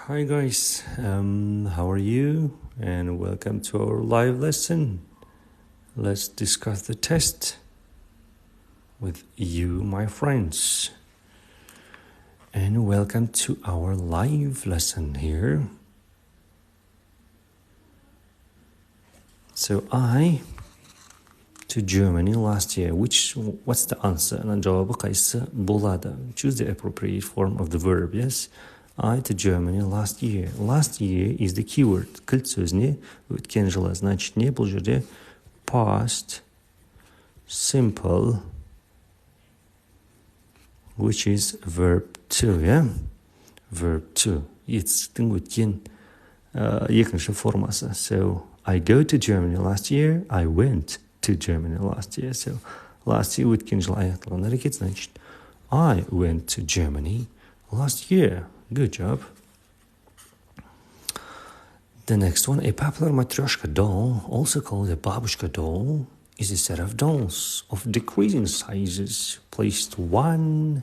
Hi guys, how are you? And welcome to our live lesson. Let's discuss the test with you, my friends. And welcome to our live lesson here. So I to Germany last year. What's the answer? Жауабы қайсы болады? Choose the appropriate form of the verb. Yes. I to Germany last year. Last year is the keyword. Кілт сөзіне өткен жылы. Значит, не бұл жерде? Past simple, which is verb to, yeah? Verb to. It's-тің өткен екінші формасы. So, I go to Germany last year. I went to Germany last year. So, last year өткен жылы аяқталған әрекет. Значит, I went to Germany last year. Good job. The next one, a popular matryoshka doll, also called a babushka doll, is a set of dolls of decreasing sizes placed one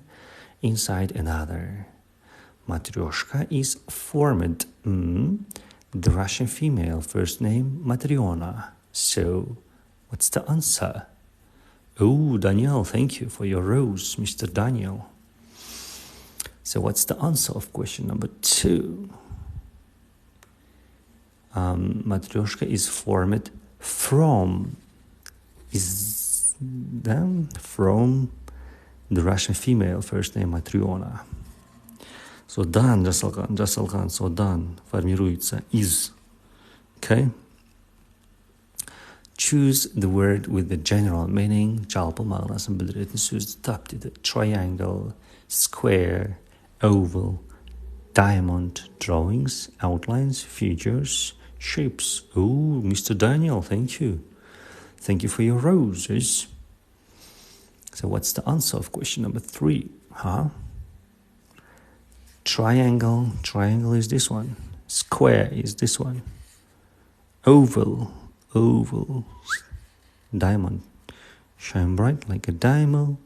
inside another. Matryoshka is formed. The Russian female first name Matryona. So, what's the answer? Oh, Daniel, thank you for your rose, Mr. Daniel. So what's the answer of question number 2? Matryoshka is formed from the Russian female first name Matryona. So дан жасалған, so дан формируется из. Okay? Choose the word with the general meaning. Жалпы мағынасын білдіретін сөзді тап дейді. Triangle, square, oval, diamond, drawings, outlines, figures, shapes. Oh, Mr. Daniel, thank you. Thank you for your roses. So what's the answer of question number 3? Triangle is this one. Square is this one. Oval, diamond. Shine bright like a diamond.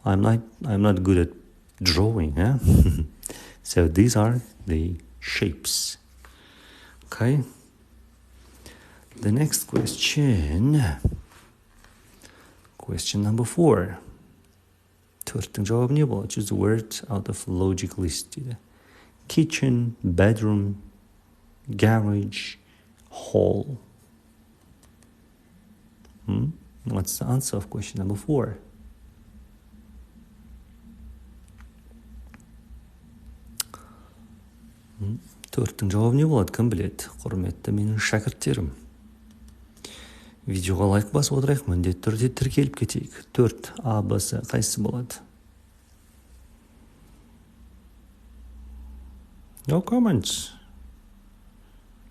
I'm not good at drawing, yeah? So these are the shapes. Okay. The next question. Question number 4. Төрттің жауабы не болады? Choose the word out of logic list. Kitchen, bedroom, garage, hall. What's the answer of question number 4? Төрттің жауабы не болады? Кім біледі? Құрметті менің шәкірттерім. Видеоға лайк басып отырайық, міндетті түрде тіркеліп кетейік. 4 А, Б, С қайсысы болады? No comments.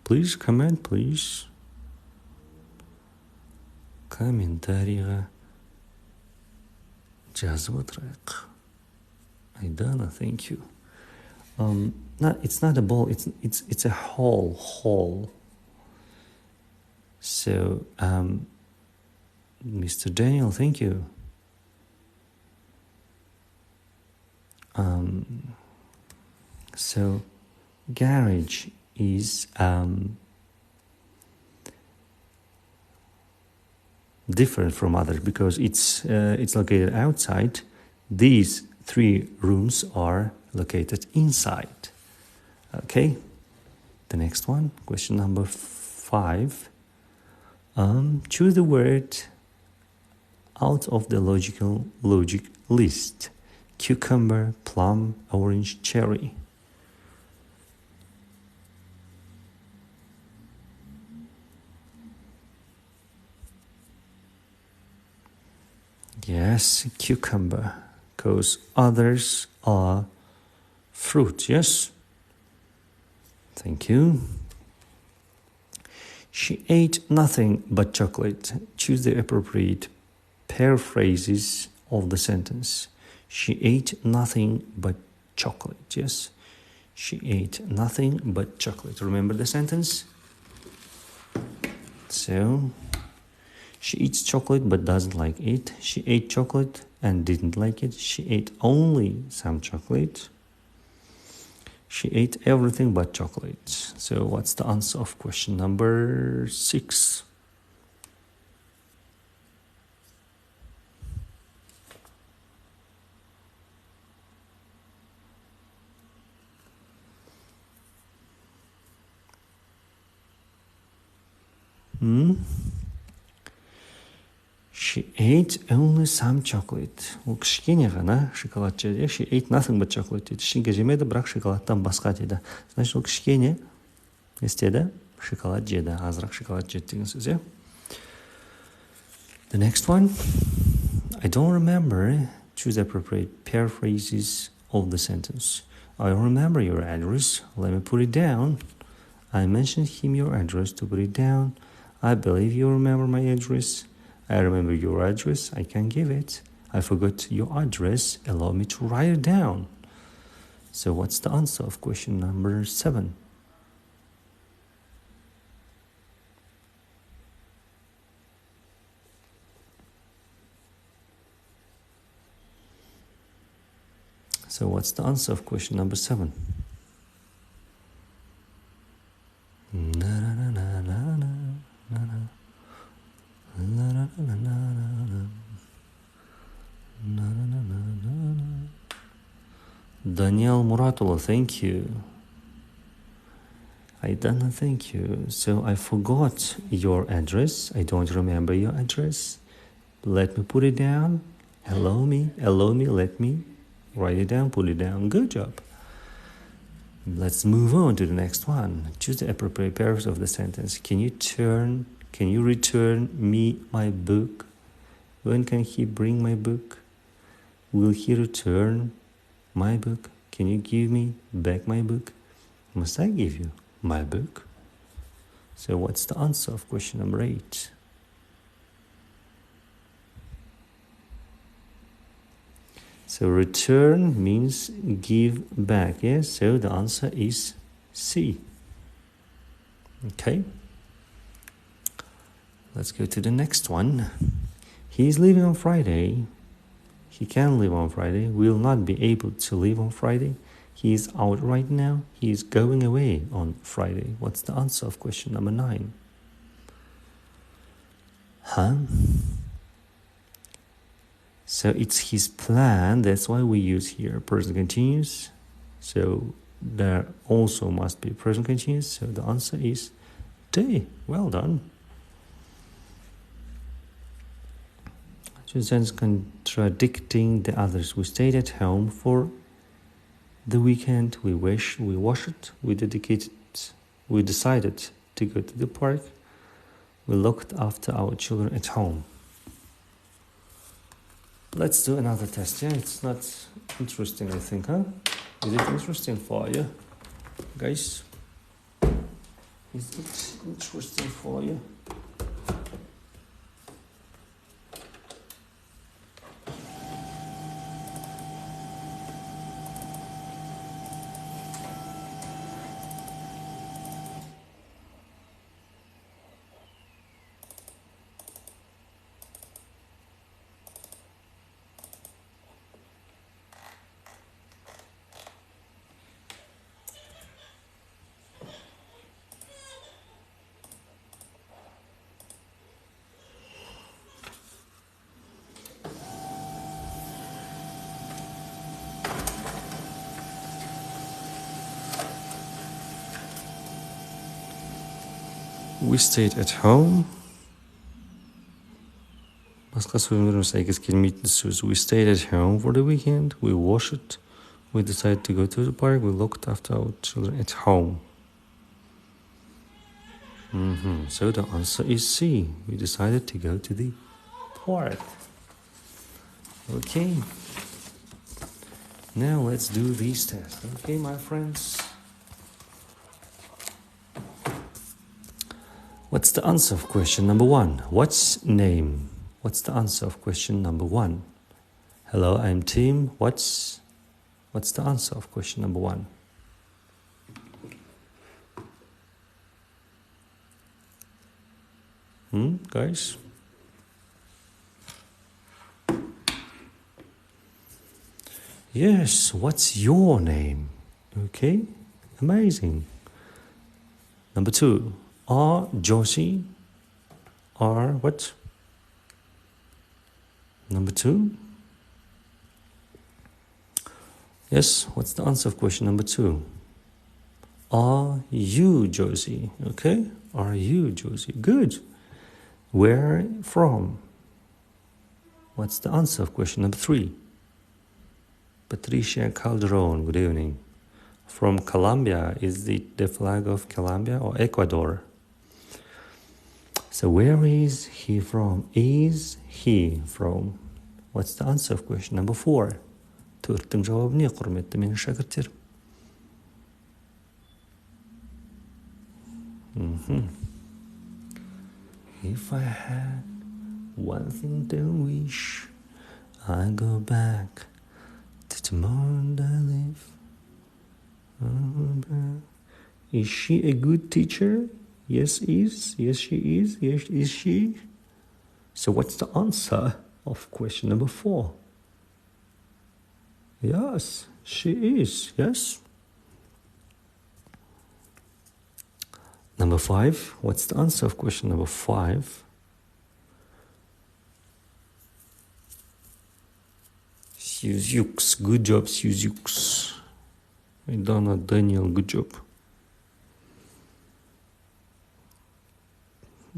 Please comment, please. Комментарийға жазып отырайық. Айдана, thank you. It's not a ball, it's a hall. So, Mr. Daniel, thank you. So, garage is different from others because it's located outside. These 3 rooms are located inside. Okay, the next one, question number 5. Choose the word out of the logic list. Cucumber, plum, orange, cherry. Yes, cucumber, because others are fruit, yes? Thank you. She ate nothing but chocolate. Choose the appropriate paraphrases of the sentence. She ate nothing but chocolate, yes? She ate nothing but chocolate. Remember the sentence? So, she eats chocolate but doesn't like it. She ate chocolate and didn't like it. She ate only some chocolate. She ate everything but chocolate. So what's the answer of question number 6? She ate only some chocolate. Ол кішкене ғана шоколад жеді. She ate nothing but chocolate дейді. Ештеңе жемеді, бірақ шоколадтан басқа дейді. Значит, ол кішкене не істеді? Шоколад жеді. Азырақ шоколад жеді деген сөз, иә? The next one. I don't remember. Choose appropriate paraphrases of the sentence. I don't remember your address. Let me put it down. I mentioned him your address to put it down. I believe you remember my address. I remember your address. I can give it. I forgot your address. Allow me to write it down. So what's the answer of question number 7? So what's the answer of question number 7? Daniel Muratullah, thank you. Aidana, thank you. So I forgot your address. I don't remember your address. Let me put it down. Allow me, let me write it down, put it down. Good job. Let's move on to the next one. Choose the appropriate parts of the sentence. Can you return me my book? When can he bring my book? Will he return my book? Can you give me back my book? Must I give you my book? So what's the answer of question number 8? So return means give back, yes? So the answer is C. Okay. Let's go to the next one. He is leaving on Friday. He can leave on Friday. Will not be able to leave on Friday. He is out right now. He is going away on Friday. What's the answer of question number 9? So it's his plan. That's why we use here present continuous. So there also must be present continuous. So the answer is D. Well done. Two sentences contradicting the others. We stayed at home for the weekend. We washed, we decided to go to the park. We looked after our children at home. Let's do another test. Yeah, it's not interesting, I think, huh? Is it interesting for you, guys? Is it interesting for you? We stayed at home. Басқа сөйлемдермен сәйкес келмейтін сөз. We stayed at home for the weekend. We washed. We decided to go to the park. We looked after our children at home. So the answer is C. We decided to go to the park. Okay. Now let's do these tests. Okay, my friends. What's the answer of question number 1? What's name? What's the answer of question number 1? Hello, I'm Tim. What's the answer of question number 1? Guys? Yes, what's your name? Okay, Amazing. Number 2. Are Josie? Are what? Number 2. Yes, what's the answer of question number 2? Are you Josie? Okay, are you Josie? Good. Where from? What's the answer of question number 3? Patricia Calderon, good evening. From Colombia. Is the flag of Colombia or Ecuador? So where is he from? Is he from? What's the answer of question number 4? Төрттің жауабы не, құрметті менің шәкірттер? If I had one thing to wish, I'd go back to the moment I live. Is she a good teacher? Yes, is. Yes, she is. Yes, is she? So what's the answer of question number 4? Yes, she is. Yes. Number 5. What's the answer of question number 5? Suzux. Good job, Suzux. Donna, Daniel, good job.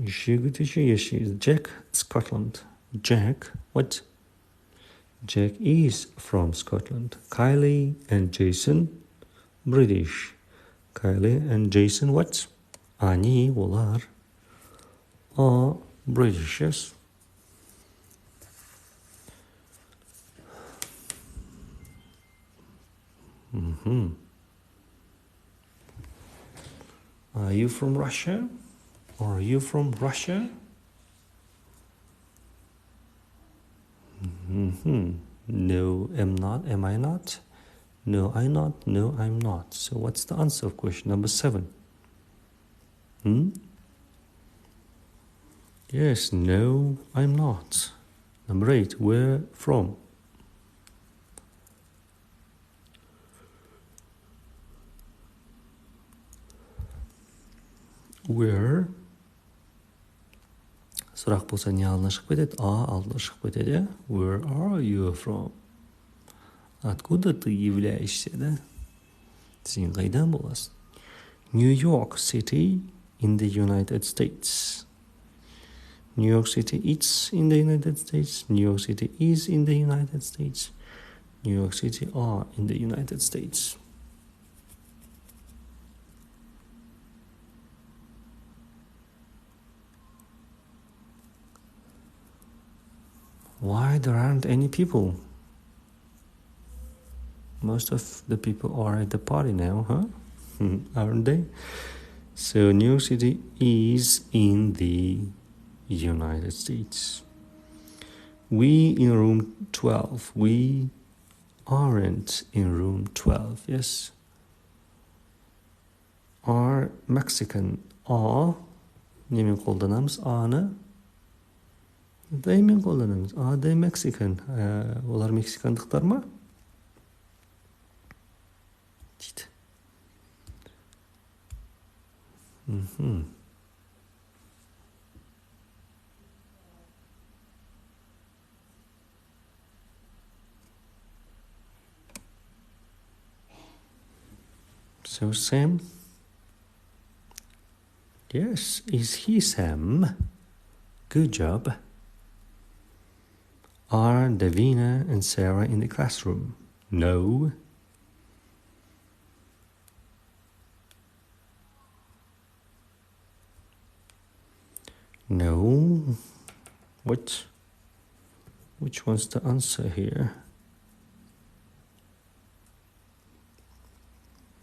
Is she a good teacher? Yes, she is. Jack, Scotland. Jack, what? Jack is from Scotland. Kylie and Jason, British. Kylie and Jason, what? Они, олар, are British, yes. Are you from Russia? Or are you from Russia? No, am not. Am I not? No, I'm not. No, I'm not. So what's the answer of question number 7? Yes, no, I'm not. Number 8, where from? Where? Сұрақ болса не алдына шығып кетеді? Алдына шығып кетеді. Where are you from? Откуда ты являешься, да? Сен қайдан боласың? New York City in the United States. New York City is in the United States. New York City is in the United States. New York City are in the United States. Why there aren't any people? Most of the people are at the party now, huh? Aren't they? So New York City is in the United States. We in room 12. We aren't in room 12, yes. Are Mexican. Are, немен қолданамыз? Аны даймен қолданамыз. Are they Mexican? Олар мексикандықтар ма? Дейді. So Sam? Yes, is he Sam? Good job. Are Davina and Sarah in the classroom? No. No. What? Which one's the answer here?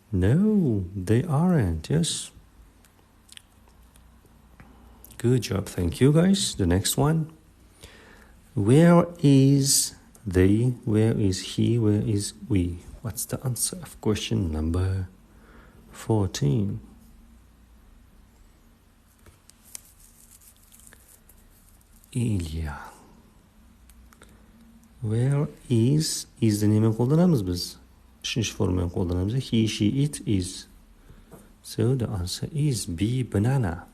No, they aren't, yes. Good job, thank you guys. The next one. Where is they? Where is he? Where is we? What's the answer of question number 14? Ilya. Where is the немен қолданамыз біз? Үшінші формамен қолданамыз. He, she, it, is. So the answer is B, banana.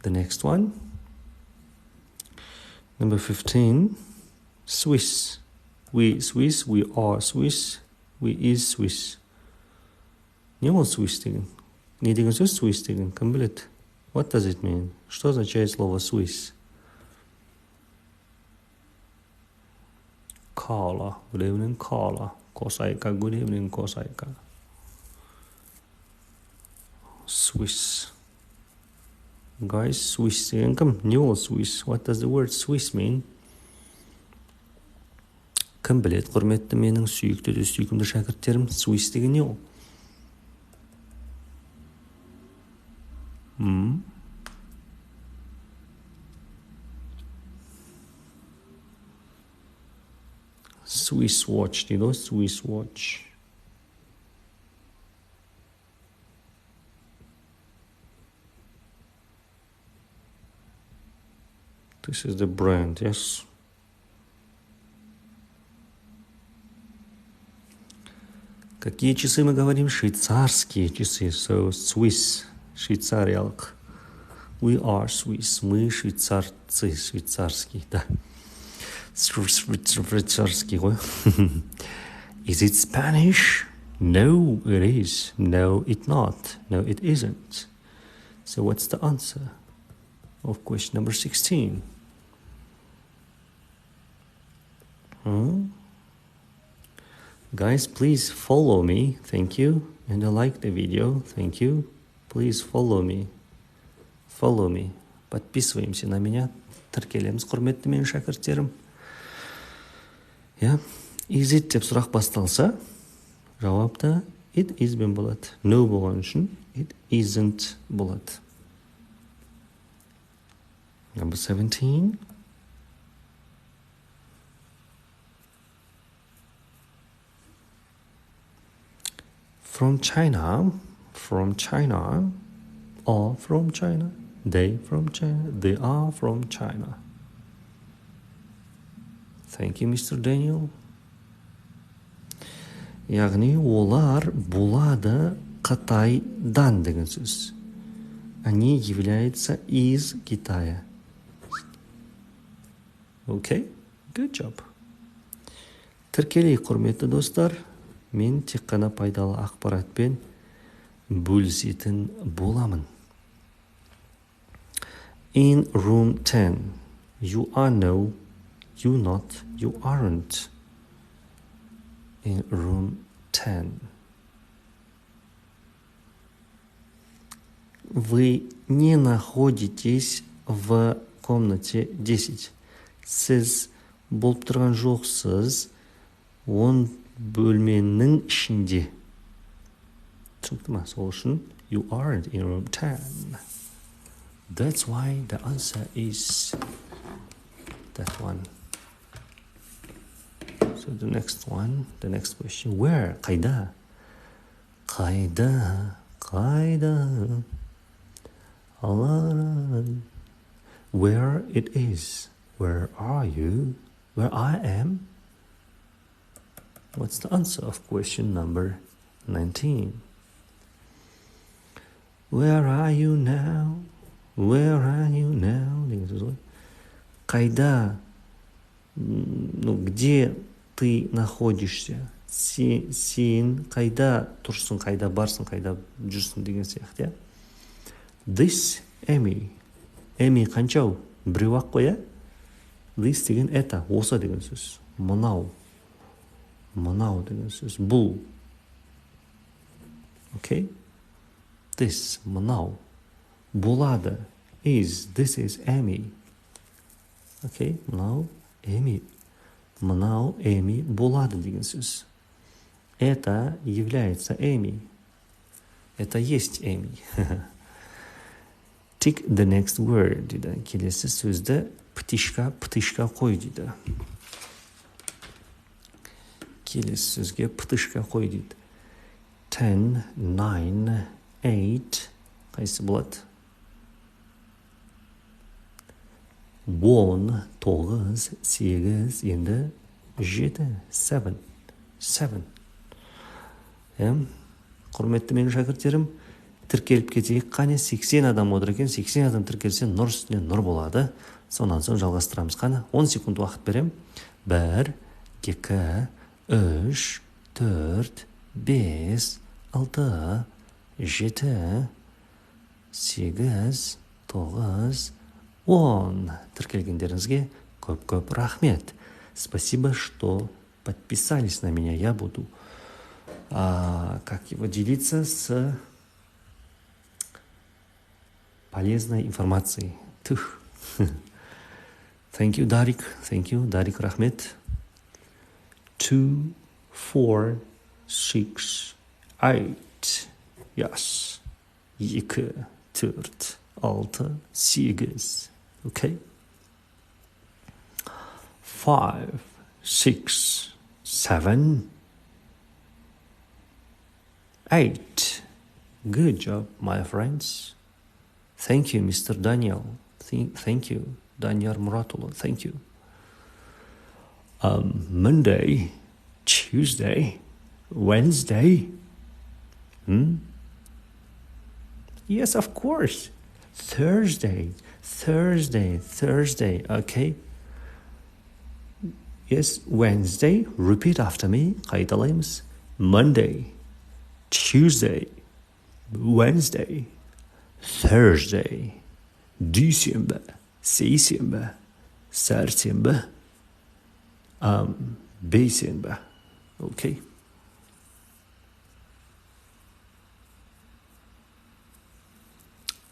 The next one, number 15, Swiss. We Swiss, we are Swiss, we is Swiss. Не ол Swiss деген? Не деген сөз Swiss деген? Кім біледі? What does it mean? Что означает слово Swiss? Carla, good evening Carla. Косайка, good evening Косайка. Swiss. Guys, Swiss деген кім? Не ол Swiss? What does the word Swiss mean? Кім біледі, құрметті менің сүйікті де сүйкімді шәкірттерім, Swiss деген не ол? Swiss watch дейді ғой, Swiss watch. This is the brand, yes. Какие часы мы говорим? Швейцарские часы. So, Swiss. Швейцариялық. We are Swiss. Мы швейцарцы. Швейцарский, да. Швейцарский, ғой. Is it Spanish? No, it is. No, it not. No, it isn't. So, what's the answer of question number 16? Guys, please follow me. Thank you. And like the video. Thank you. Please follow me. Follow me. Подписываемся на меня. Тіркелеміз, құрметті менің шәкірттерім. Yeah. Is it деп сұрақ басталса, жауапта it is бен болады. No болған үшін it isn't болады. Number 17. From China, or from China, they from China, they are from China. Thank you, Mr. Daniel. Яғни олар болады Қытайдан деген сөз. Они являются из Китая. Okay, good job. Тіркелей, құрметті достар. Мен тек қана пайдалы ақпаратпен бөлісетін боламын. In room 10, you are no, you not, you aren't. In room 10. Вы не находитесь в комнате 10. Сіз болып тұрған жоқсыз, он бөлменің ішінде. Түсінікті ма? Сол үшін you aren't in room 10. That's why the answer is that one. So the next one, the next question, where? Қайда? Қайда? Қайда? Allah. Where it is? Where are you? Where I am? What's the answer of question number 19? Where are you now? Where are you now? Қайда? Где ты находишься? Сен қайда тұрсың, қайда барсың, қайда жүрсің деген сияқты, иә? This, Amy. Amy қаншау? Біреу-ақ қой, иә? This деген это, осы деген сөз. Мынау. Мынау деген сөз. Бұл. Okay? This, мынау. Болады. Is, this is Amy. Okay? Мынау, Amy. Мынау, Amy, болады деген сөз. Это является Amy. Это есть Amy. Tick the next word, дейді. Келесі сөзді птышка қой, дейді. Келесі сөзге птышка қой, дейді. 10, 9, 8, қайсы болады? 10, 9, 8, енді 7, 7. Құрметті менің шәкірттерім, тіркеліп кетейік. Қане 80 адам отыр екен. 80 адам тіркелсе, нұр үстіне нұр болады. Сонан соң жалғастырамыз. Қане 10 секунд уақыт берем. 1, 2, 3, 4, 5, 6, 7, 8, 9, 10. Тіркелгендеріңізге көп-көп рахмет. Спасибо, что подписались на меня. Я буду делиться с полезной информацией. Thank you, Дарик. Thank you, Дарик, рахмет. 2, 4, 6, 8. Yes. 2, 4, 6, 8. Okay. 5, 6, 7, 8. Good job, my friends. Thank you, Mr. Daniel. Thank you, Daniel Muratullah. Thank you. Monday, Tuesday, Wednesday. Yes, of course. Thursday. Okay. Yes, Wednesday. Repeat after me. Qaytalaymiz. Monday, Tuesday, Wednesday, Thursday, Dushanba, Seyşembe, Sarshanba, Beyshanba. Okay.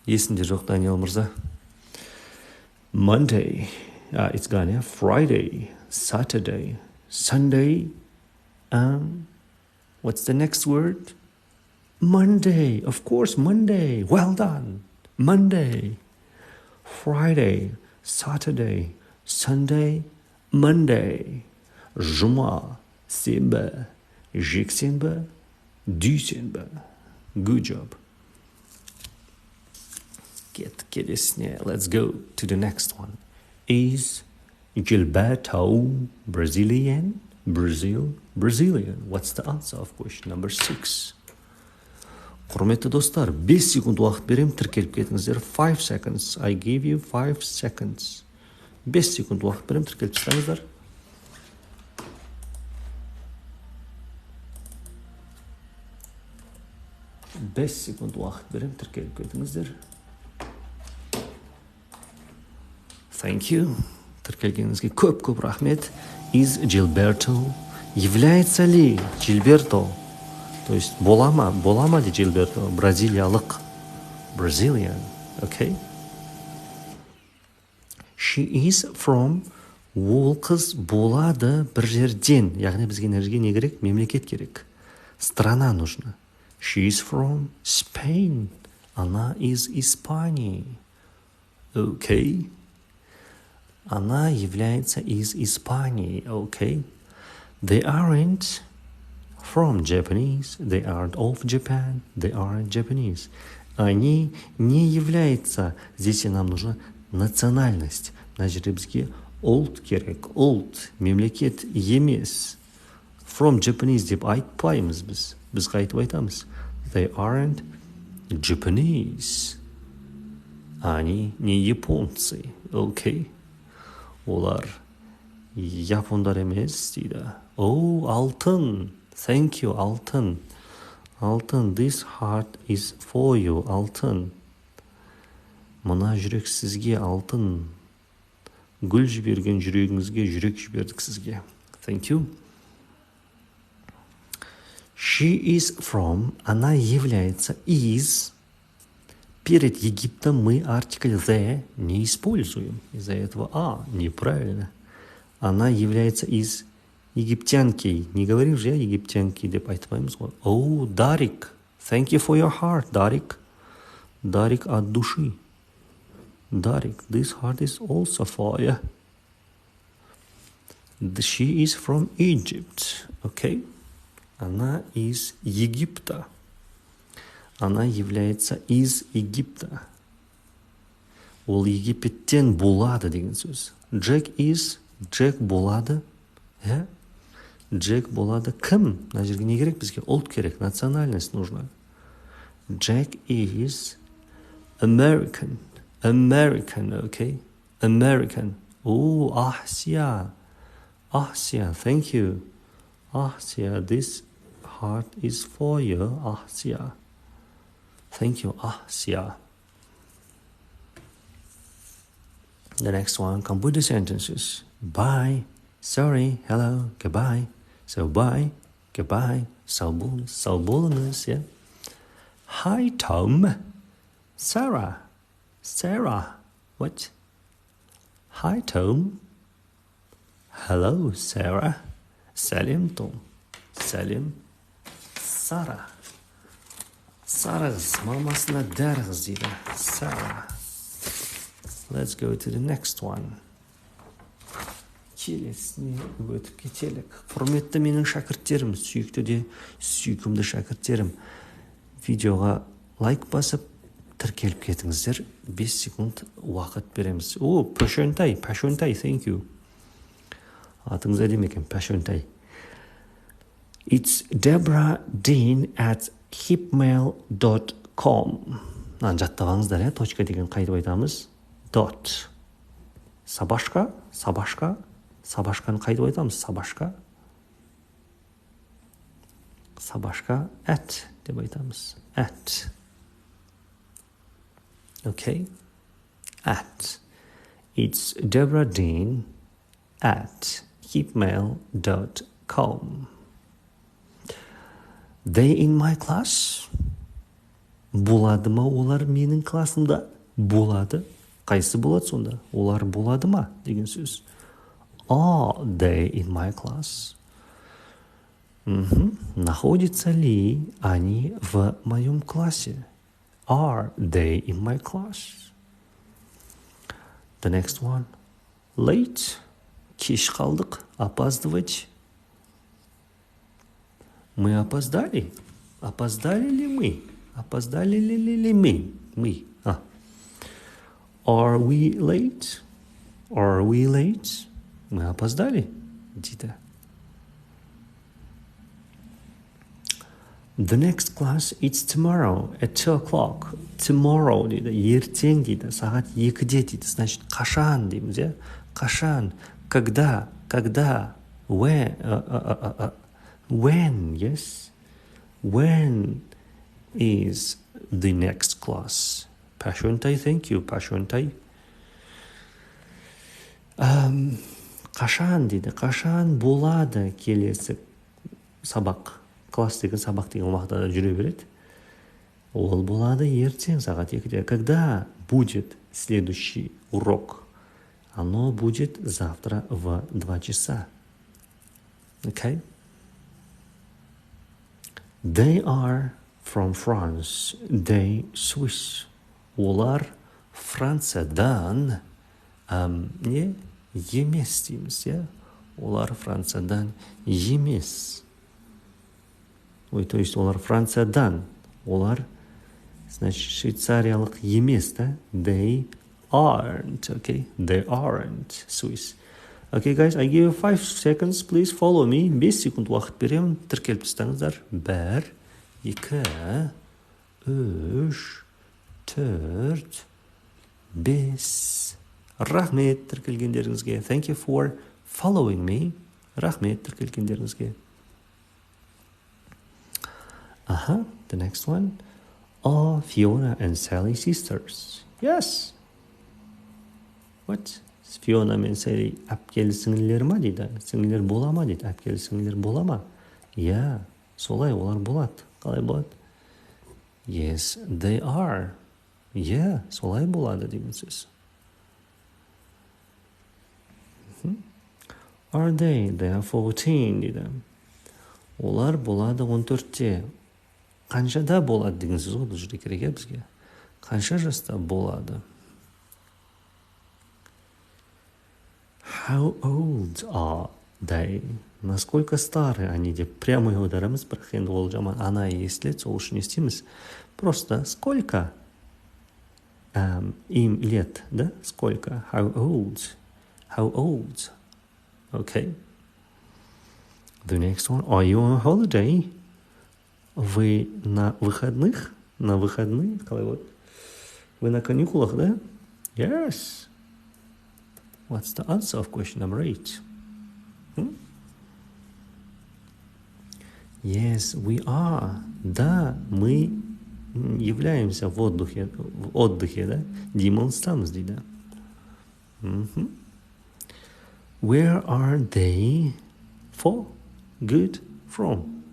Есінде жоқ, Даниэл мырза. Monday, it's gone, yeah? Friday, Saturday, Sunday, what's the next word? Monday, of course, Monday. Well done. Monday, Friday, Saturday, Sunday, Monday. Жұма, сенбі, жексенбі, дүйсенбі. Good job. Келесіне. Let's go to the next one. Is Gilberto Brazilian? Brazilian. What's the answer of question number 6? Құрметті достар, 5 секунд уақыт берем, тіркеліп кетіңіздер. 5 seconds. I give you 5 seconds. 5 секунд уақыт берем, тіркеліп тастаңыздар. Бес секунд уақыт берем, тіркеліп кетіңіздер. Thank you. Тіркелгеніңізге көп-көп рахмет. Is Gilberto? Является ли Gilberto? То есть бола ма де Gilberto? Бразилиялық. Brazilian. Okay. She is from. Ол қыз болады бір жерден. Яғни бізге нәрге не керек? Мемлекет керек. Страна нужна. She is from Spain. Она из Испании. Okay. Она является из Испании. Okay. They aren't from Japanese. They aren't of Japan. They aren't Japanese. Они не являются. Здесь нам нужна национальность. Мына жерде бізге ұлт керек. Ұлт, мемлекет емес. From Japanese деп айтпаймыз біз. Біз қайтып айтамыз. They aren't Japanese. Они не японцы. Okay. Олар япондар емес дейді. Oh, алтын. Thank you, алтын. Алтын. This heart is for you, алтын. Мына жүрек сізге алтын. Гүл жіберген жүрегіңізге жүрек жібердік сізге. Thank you. She is from. Она является из. Перед Египтом мы артикль the не используем. Из-за этого неправильно. Она является из египтянки. Не говорим же египтянки деп айтпаймыз ғой. Oh, Дарик. Thank you for your heart, Дарик. Дарик от души. Дарик, this heart is also for you. She is from Egypt. Okay. Она из Египта. Она является из Египта. Ол Египеттен болады деген сөз. Джек is, Джек болады. Джек болады кім? Мына жерге не керек бізге? Ұлт керек, национальность нужна. Jack is American. American, okay? American. Oh, Asya. Asya, thank you. Asya, this heart is for you, Asya. Thank you, Asya. The next one, complete the sentences. Bye, sorry, hello, goodbye. So bye, goodbye, sağ bulunuz, yeah. Hi, Tom. Sarah. Sarah. What? Hi, Tom. Hello, Sarah. Salim, Tom. Salim. Sarah. Sarah қыз, мамасына дәрі қыз дейді. Sarah. Let's go to the next one. Келесіне өтіп кетелік. Құрметті менің шәкірттерім, сүйікті де сүйкімді шәкірттерім. Видеоға лайк басып, тіркеліп кетіңіздер. 5 секунд уақыт береміз. О, Пашонтай, thank you. Атыңыз әдемі екен, Пашонтай. It's Deborah Dean at hipmail.com. Жаттағаңыздар, точка деген қайтып айтамыз. Dot. Сабашка. Сабашканы қайтып айтамыз. Сабашка at деп айтамыз. At. Okay. At. It's Deborah Dean at hipmail.com. They in my class? Болады ма олар менің классымда? Болады. Қайсы болады сонда? Олар болады ма деген сөз. Are they in my class? Находятся ли они в моем классе? Are they in my class? The next one. Late. Кеш қалдық. Опаздывать. Мы опоздали. Опоздали ли мы? Опоздали ли мы? Мы. Are we late? Are we late? Мы опоздали. Дейді. The next class, it's tomorrow at 2 o'clock. Tomorrow дейді, ертең дейді, сағат 2-де дейді. Значит, қашан дейміз, иә? Қашан? Когда? When, yes? When is the next class? Пашонтай, thank you, Пашонтай. Қашан дейді, қашан болады келесі сабақ? Класс деген сабақ деген уақытта жүре береді. Ол болады ертең сағат 2-де. Когда будет следующий урок? Оно будет завтра в 2 часа. Okay? They are from France. They Swiss. Олар Франциядан не емес дейміз, иә? Олар Франциядан емес. Ой, то есть олар Франциядан. Олар, значит, швейцариялық емес, да? They aren't, okay? They aren't Swiss. Okay, guys, I give you 5 seconds. Please follow me. 5 секунд уақыт беремін. Тіркеліп тастаңыздар. 1, 2, 3, 4, 5. Рахмет тіркелгендеріңізге. Thank you for following me. Рахмет тіркелгендеріңізге. The next one. Are Fiona and Sally sisters? Yes. What? Fiona мен Sally әпкелі сіңлілер ма дейді? Сіңлілер бола ма дейді? Әпкелі сіңлілер бола ма? Yeah, солай олар болады. Қалай болады? Yes, they are. Yeah, солай болады деген сөз. Are they? They are 14 дейді. Олар болады 14-те. Қаншада болады деген сөз ғой, бұл жерде керек бізге. Қанша жаста болады? How old are they? Насколько стары они деп прямо аударамыз, бірақ енді ол жаман ана естіледі, сол үшін естиміз. Просто сколько им лет, да? Сколько? How old? How old? Okay. The next one. Are you on holiday? Вы на выходных? На выходные? Вы на каникулах, да? Yes. What's the answer of question number 8? Yes, we are. Да, мы являемся в отдыхе, да? Демонстрант здесь, да? Where are they for? Good from.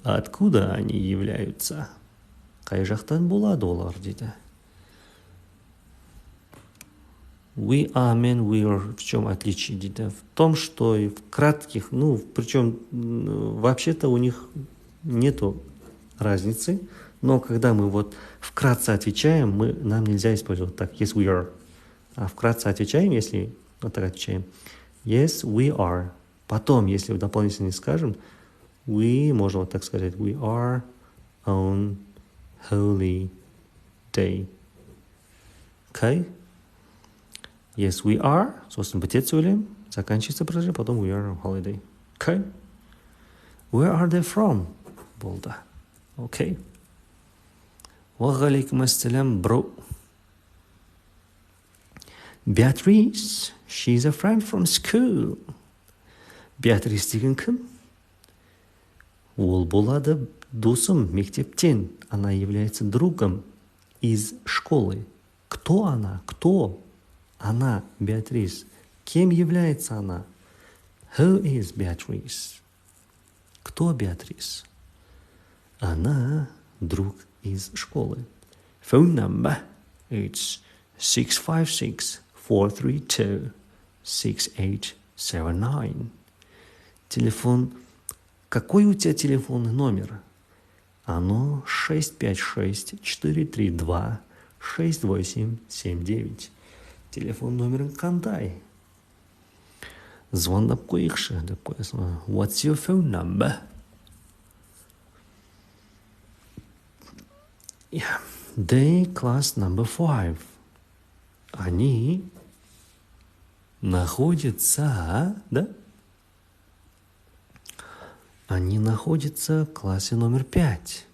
Откуда они являются? Қай жақтан болады олар дейді. We are мен we're в чем отличие дейді? В том, что в кратких, причем вообще-то у них нету разницы, но когда мы вот вкратце отвечаем, нам нельзя использовать так, yes we are. А вкратце отвечаем, если вот так отвечаем, yes we are. Потом, если дополнительно скажем, можно вот так сказать, we are on holiday. Okay? Yes, we are. Собственно, бытие сөйлем. Заканчивается предложение, потом we are on holiday. Okay? Where are they from? Болды. Okay. Уағалейкум ассалям, bro. Beatrice, she's a friend from school. Beatrice деген кім? Ол болады досым мектептен. Она является другом из школы. Кто она? Кто? Она, Beatrice. Кем является она? Who is Beatrice? Кто Beatrice? Она друг из школы. Phone number. It's 656-432-6879. Телефон. Какой у тебя телефонный номер? Оно 656-432-6879. Телефон номерің қандай? Звондап қойықшы деп қоясың. What's your phone number? Yeah. They class number 5. Они находятся, да? Они находятся в классе номер 5.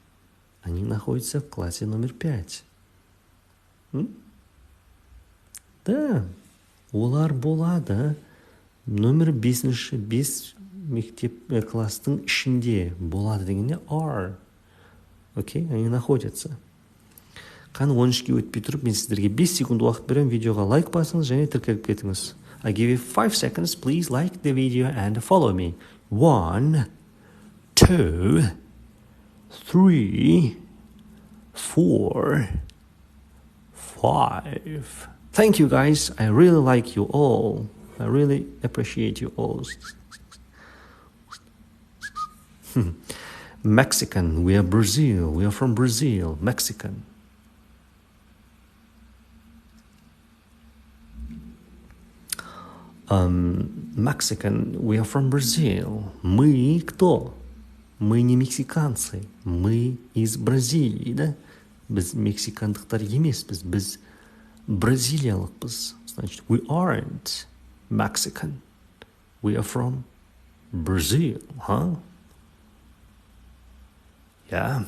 Они находятся в классе номер 5. Да, олар болады. Номер 5 мектеп класстың ішінде болады дегенде are. Окей, они находятся. Қаны 13-ке өтпей тұрып, мен сіздерге 5 секунд уақыт берем, видеоға лайк басыңыз және тіркеліп кетіңіз. I give you 5 seconds, please like the video and follow me. 1, 2, 3, 4, 5. Thank you guys. I really like you all. I really appreciate you all. Mexican. We are Brazil. We are from Brazil. Mexican. Mexican. We are from Brazil. Мы кто? Мы не мексиканцы. Мы из Бразилии, да? Біз мексикандықтар емеспіз. Біз бразилиялықпыз. Значит, we aren't Mexican. We are from Brazil, huh? Yeah.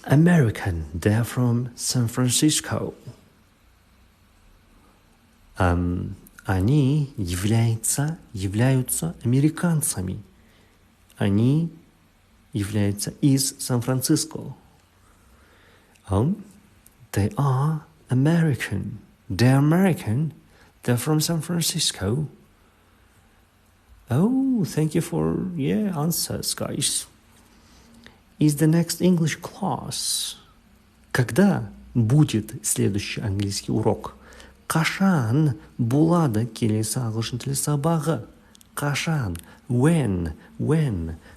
American. They are from San Francisco. Они являются американцами. Они являются из Сан-Франциско. They are American. They're American. They're from San Francisco. Oh, thank you for answers, guys. Is the next English class? Когда будет следующий английский урок? Қашан болады келесі ағылшын тілі сабағы? Қашан? When?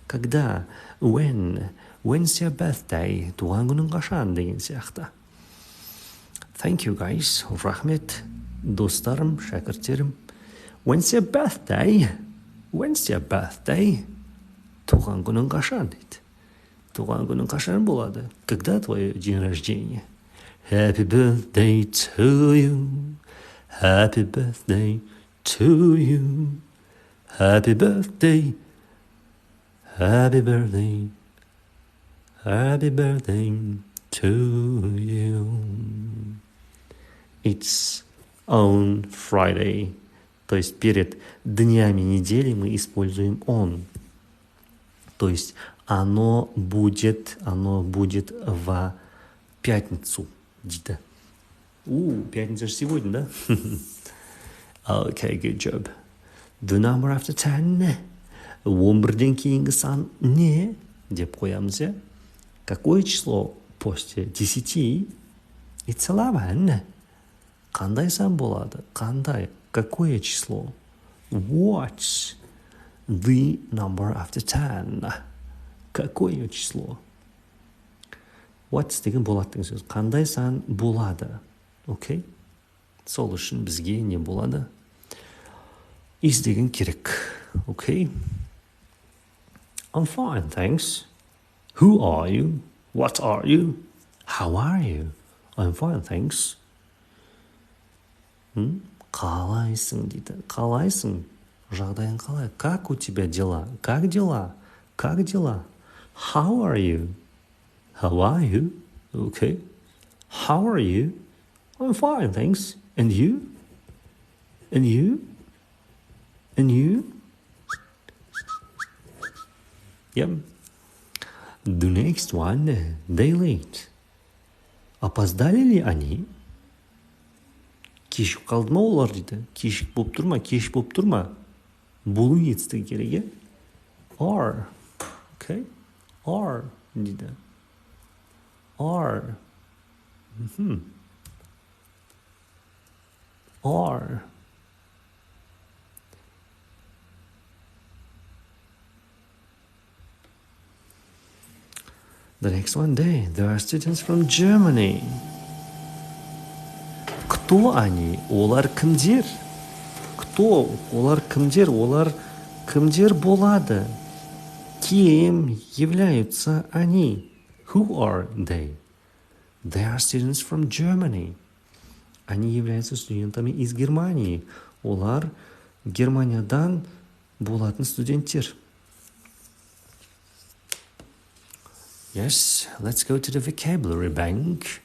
Когда? When's your birthday? Туған күнің қашан деген сияқты. Thank you guys. Рахмет, достарым, шәкірттерім. When's your birthday? Туған күнің қашан дейді. Туған күнің қашан болады? Когда твой день рождения? Happy birthday to you. Happy birthday to you. Happy birthday. Happy birthday. Happy birthday to you. It's on Friday. То есть перед днями недели мы используем on. То есть оно будет в пятницу. Где-то. Пятница же сегодня, да? Okay, good job. The number after 10. 11-ден кейінгі сан не? Деп қоямыз, ja? Какое число после 10? It's 11. Қандай сан болады? Қандай? Какое число? What's the number after 10? Какое число? What's деген болады деген сөз. Қандай сан болады? Окей? Сол үшін бізге не болады? Is деген керек. Окей? I'm fine, thanks. Who are you? What are you? How are you? I'm fine, thanks. Қалайсың дейді. Қалайсың? Жағдайың қалай? Как у тебя дела? Как дела? Как дела? How are you? How are you? Okay. How are you? I'm fine, thanks. And you? And you? And you? Yep. The next one, they late. Опоздали ли они? Кешіп қалды ма олар дейді. Кешік болып тұрма, кеш болып тұрма. Болу етістігі керек, are. Okay? Are дейді. Are. Are. The next one, they are students from Germany. Кто они? Олар кімдер? Кто? Олар кімдер? Олар кімдер болады? Кем являются они? Who are they? They are students from Germany. Они являются студентами из Германии. Олар Германиядан болатын студенттер. Yes, let's go to the vocabulary bank.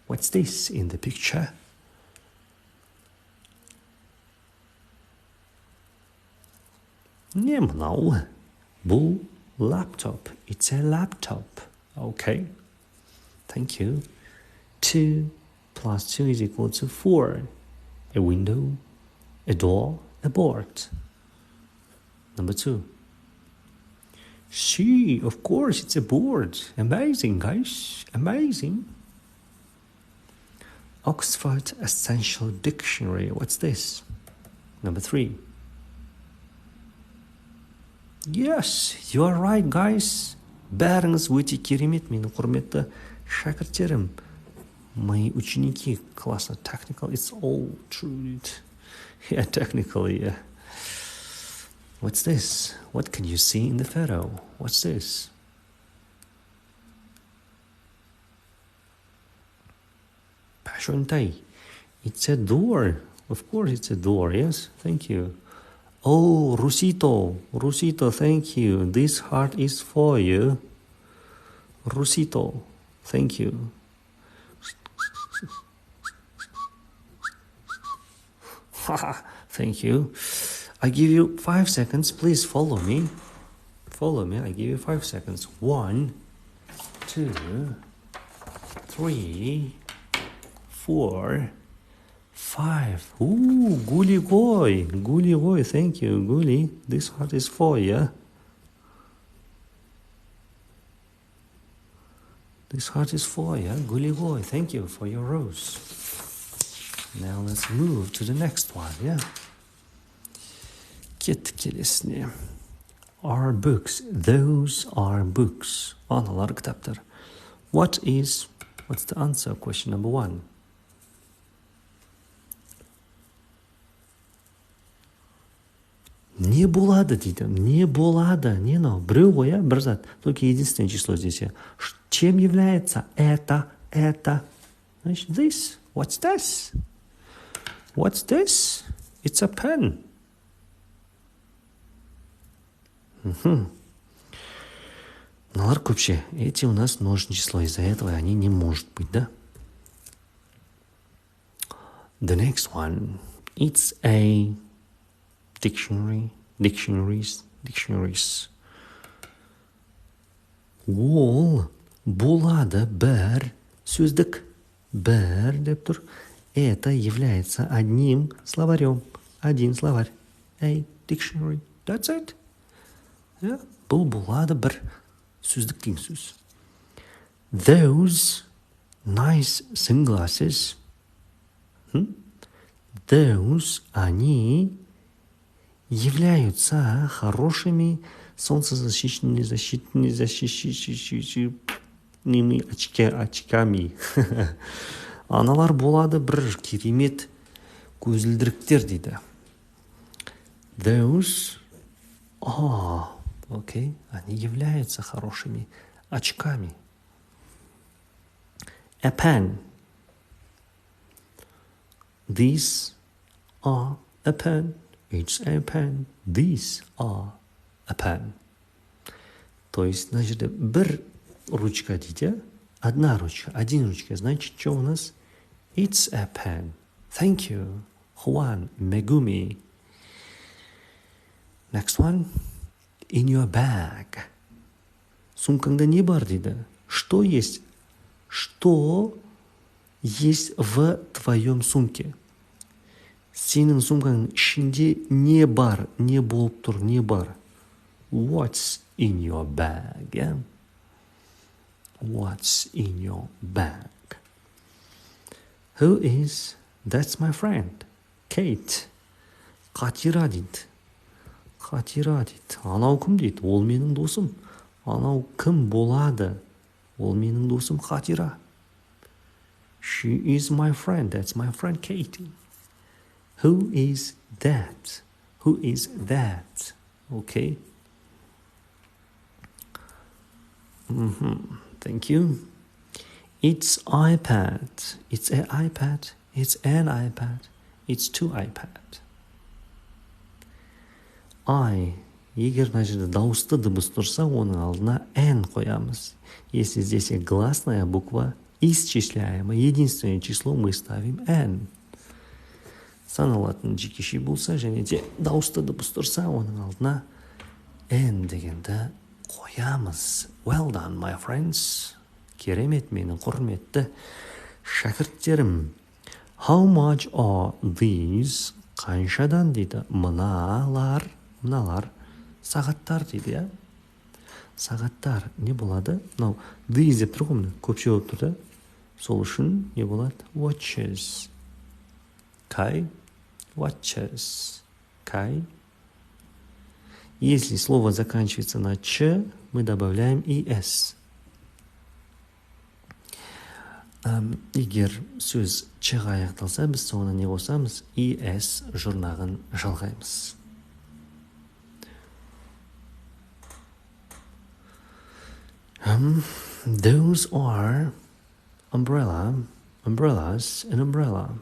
What's this in the picture? Не мынау. Бұл laptop. It's a laptop. Okay. Thank you. 2 plus 2 is equal to 4. A window, a door, a board. Number 2. See, of course, it's a board. Amazing, guys. Amazing. Oxford Essential Dictionary. What's this? Number 3. Yes, you are right, guys. Бәріңіз өте керемет, менің құрметті шәкірттерім. Мои ученики класса technical. It's all true. Yeah, technically, yeah. What's this? What can you see in the photo? What's this? Пашонтай. It's a door. Of course it's a door, yes? Thank you. Oh, Rusito. Rusito, thank you. This heart is for you. Rusito, thank you. Thank you. I give you 5 seconds. Please follow me. Follow me. I give you 5 seconds. 1, 2, 3, 4, 5. Ooh, Guli boy. Guli boy. Thank you, Guli. This heart is for you. This heart is for you, Guli boy. Thank you for your rose. Now let's move to the next one, yeah? Кет келесіне. Are books. Those are books. Аналар кітаптар. What's the answer? Question number 1. Не болады дейді. Не болады. Не но. Біреу ғой, ja? Бір зат. Только единственное число здесь. Чем является это? Значит, this. What's this? What's this? It's a pen. Мыналар көпше. Эти у нас множественное число. Из-за этого они не может быть, да? The next one. It's a dictionary. Dictionaries. Ол болады бір сөздік. Бір деп тұр. Это является одним словарем. Один словарь. A dictionary. That's it. Yeah. Бұл болады бір сөздік деген сөз. Those nice sunglasses. Those, они являются хорошими солнцезащитными очками. Аналар болады бір керемет көзілдіріктер дейді. Those are, okay, они являются хорошими очками. A pen. These are a pen. It's a pen. These are a pen. То есть, значит, бір ручка дейді, одна ручка, один ручка. Значит, что у нас? It's a pen. Thank you, Juan Megumi. Next one. In your bag. Сумкаңда не бар дейді. Что есть? Что есть в твоем сумке? Сенің сумкаңның ішінде не бар? Не болып тұр, не бар? What's in your bag? Yeah? What's in your bag? Who is? That's my friend. Kate. Қатира дейді. Қатира дейді. Анау кім дейді? Ол менің досым. Анау кім болады? Ол менің досым Қатира. She is my friend. That's my friend Katie. Who is that? Who is that? Okay. Thank you. It's iPad. It's an iPad. It's an iPad. It's two iPad. Егер мына жерде дауысты дыбыс тұрса, оның алдына n қоямыз. Если здесь гласная буква, исчисляемое единственное число, мы ставим n. Саналатын жекеше болса, және де дауысты дыбыс тұрса, оның алдына n дегенді қоямыз. Well done, my friends. Керемет, менің құрметті шәкірттерім. How much are these? Қаншадан дейді. Мыналар сағаттар дейді, я? Сағаттар не болады? Мынау these деп тұр ғой, көпше болып тұр да. Сол үшін не болады? Watches. Okay? Watches. Okay? Если слово заканчивается на ч, мы добавляем es. Егер сөз ч-ға аяқталса, біз соңына не қосамыз? Es жұрнағын жалғаймыз. Those are umbrellas, an umbrella.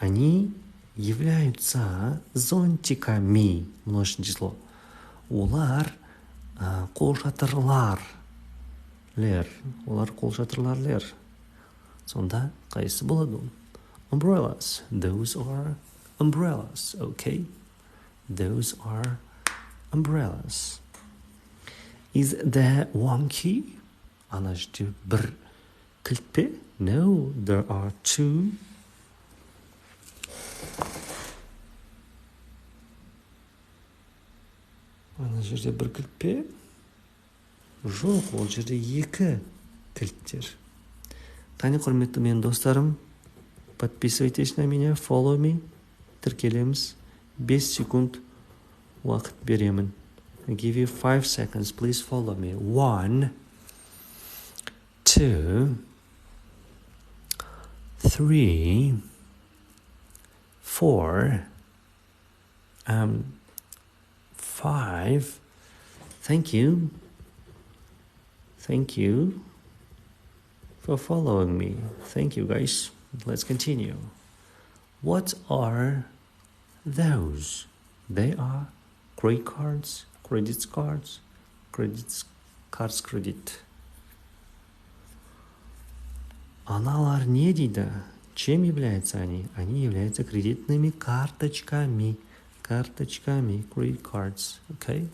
Они являются зонтиками, множественное число. Олар қолшатырлар. Олар қолшатырлар. Сонда қайсы болады? Umbrellas. Those are umbrellas, okay? Those are umbrellas. Is there one key? Ана жерде бір кілт пе? No, there are two. Ана жерде бір кілт пе? Жоқ, ол жерде екі кілттер. Қане құрметті менің достарым, подписывайтесь на меня, follow me. Тіркелеміз. 5 секунд уақыт беремін. I give you 5 seconds. Please follow me. 1, 2, 3, 4, 5. Thank you. Thank you for following me. Thank you, guys. Let's continue. What are those? They are credit cards, credit cards, credit. Аналар не дейді? Чем являются они? Они являются кредитными карточками. Карточками, credit cards, okay?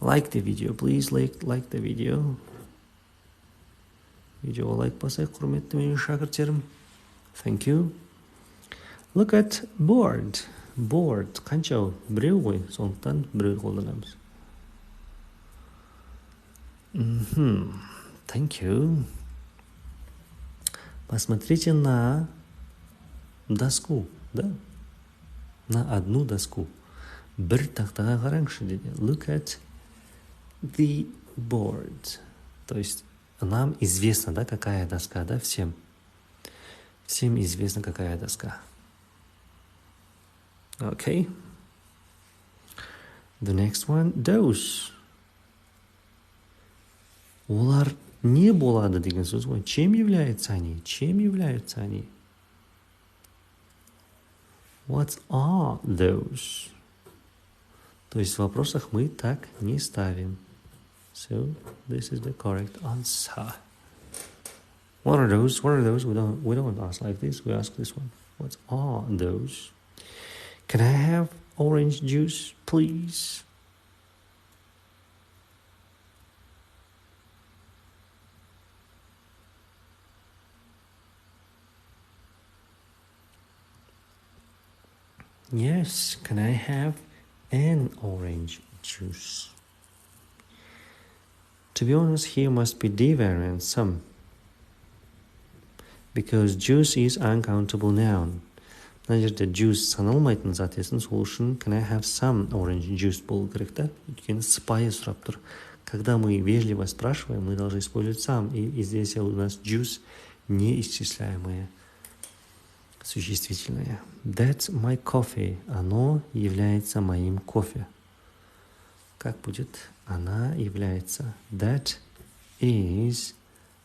Like the video, please like the video. Видеоға лайк басайық, құрметті менің шәкірттерім. Thank you. Look at board. Board. Қанша? Біреу ғой, сондықтан біреу қолданамыз. Thank you. Посмотрите на доску, да? На одну доску. Бір тақтаға қараңызшы дейді. Look at the board. То есть нам известно, да, какая доска, да, всем. Всем известно, какая доска. Okay. The next one, those. Олар не болады деген сөз ғой. Чем являются они? Чем являются они? What are those? То есть в вопросах мы так не ставим. So this is the correct answer. What are those? What are those? We don't ask like this. We ask this one. What are those? Can I have orange juice, please? Yes, can I have an orange juice? To be honest, here must be the variant some, because juice is uncountable noun. Мына жерде juice саналмайтын зат есін, сол үшін can I have some orange juice болу керек та, өйткені сыпайы сұрап тұр. Когда мы вежливо спрашиваем, мы должны использовать some, и здесь у нас juice неисчисляемое существительное. That's my coffee. Оно является моим кофе. Как будет? Она является. That is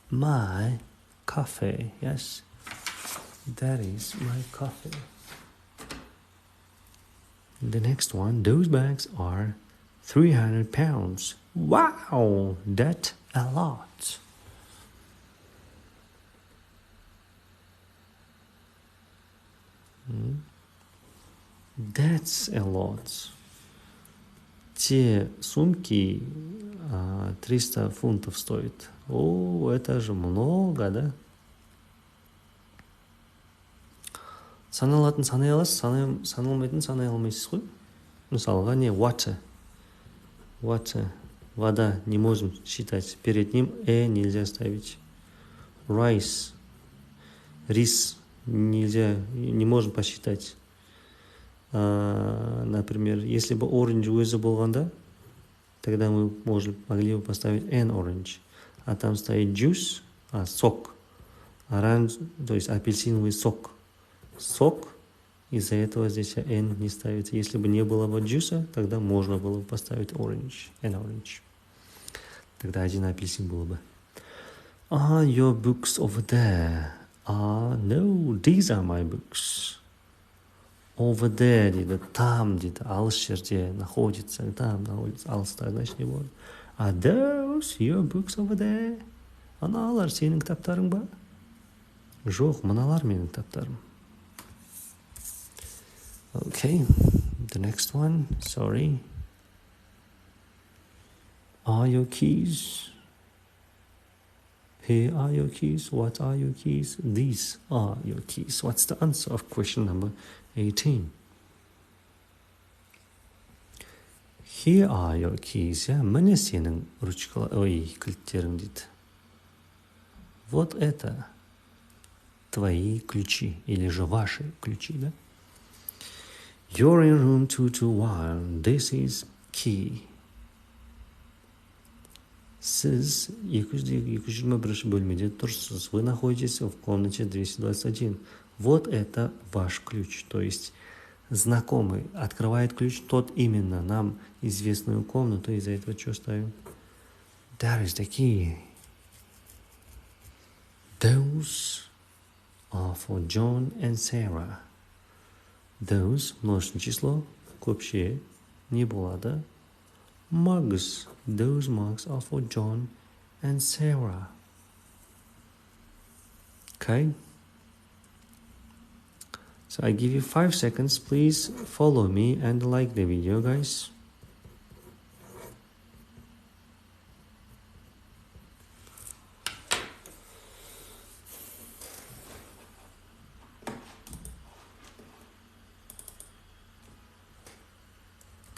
my coffee. Yes. That is my coffee. The next one. Those bags are 300 pounds. Wow! That's a lot. That's a lot. Те сумки 300 фунтов стоят. О, это же много, да? Саналатын санай аласыз, саналмайтын санай алмайсыз ғой. Мысалға не? Water. Вода не можем считать. Перед ним нельзя ставить. Rice. Рис нельзя, не можем посчитать. Например, если бы orange өзі болғанда, тогда мы могли бы поставить an orange. А там стоит juice, сок. Оранж, то есть апельсиновый сок. Сок, из-за этого здесь n не ставится. Если бы не было бы juice, тогда можно было бы поставить orange, an orange. Тогда один апельсин было бы. Are your books over there? No, these are my books. Over there дейді, там дейді, алыс жерде находится, там находится, алыста, значит не болады. Are those your books over there? Аналар сенің кітаптарың ба? Жоқ, мыналар менің кітаптарым. Okay, the next one, sorry. Are your keys? Here are your keys. What are your keys? These are your keys. What's the answer of question number 18? Here are your keys. Міне сенің кілттерің дейді. Вот это твои ключи, или же ваши ключи, да? You're in room 221. This is key. Сіз 221 бөлмеде тұрсыз. Вы находитесь в комнате 221. Вот это ваш ключ. То есть знакомый открывает ключ тот именно нам известную комнату. Из-за этого что ставим? That is the key. Those are for John and Sarah. Those множественное число, общее. не болады? Mugs. Those mugs are for John and Sarah. Okay? So I give you 5 seconds. Please follow me and like the video, guys.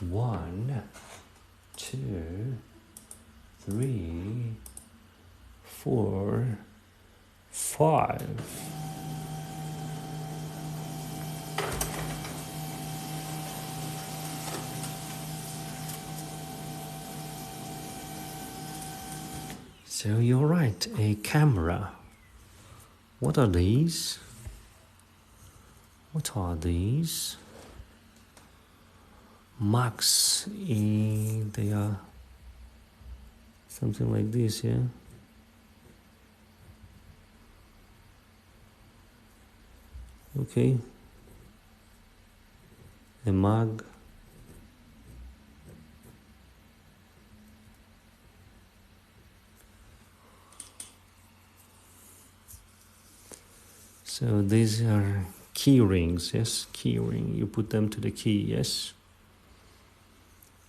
One, 2, 3, 4, 5. So you're right, a camera. What are these? What are these? Mugs. They are something like this, yeah? Okay. A mug. So these are key rings, yes? Key ring. You put them to the key, yes?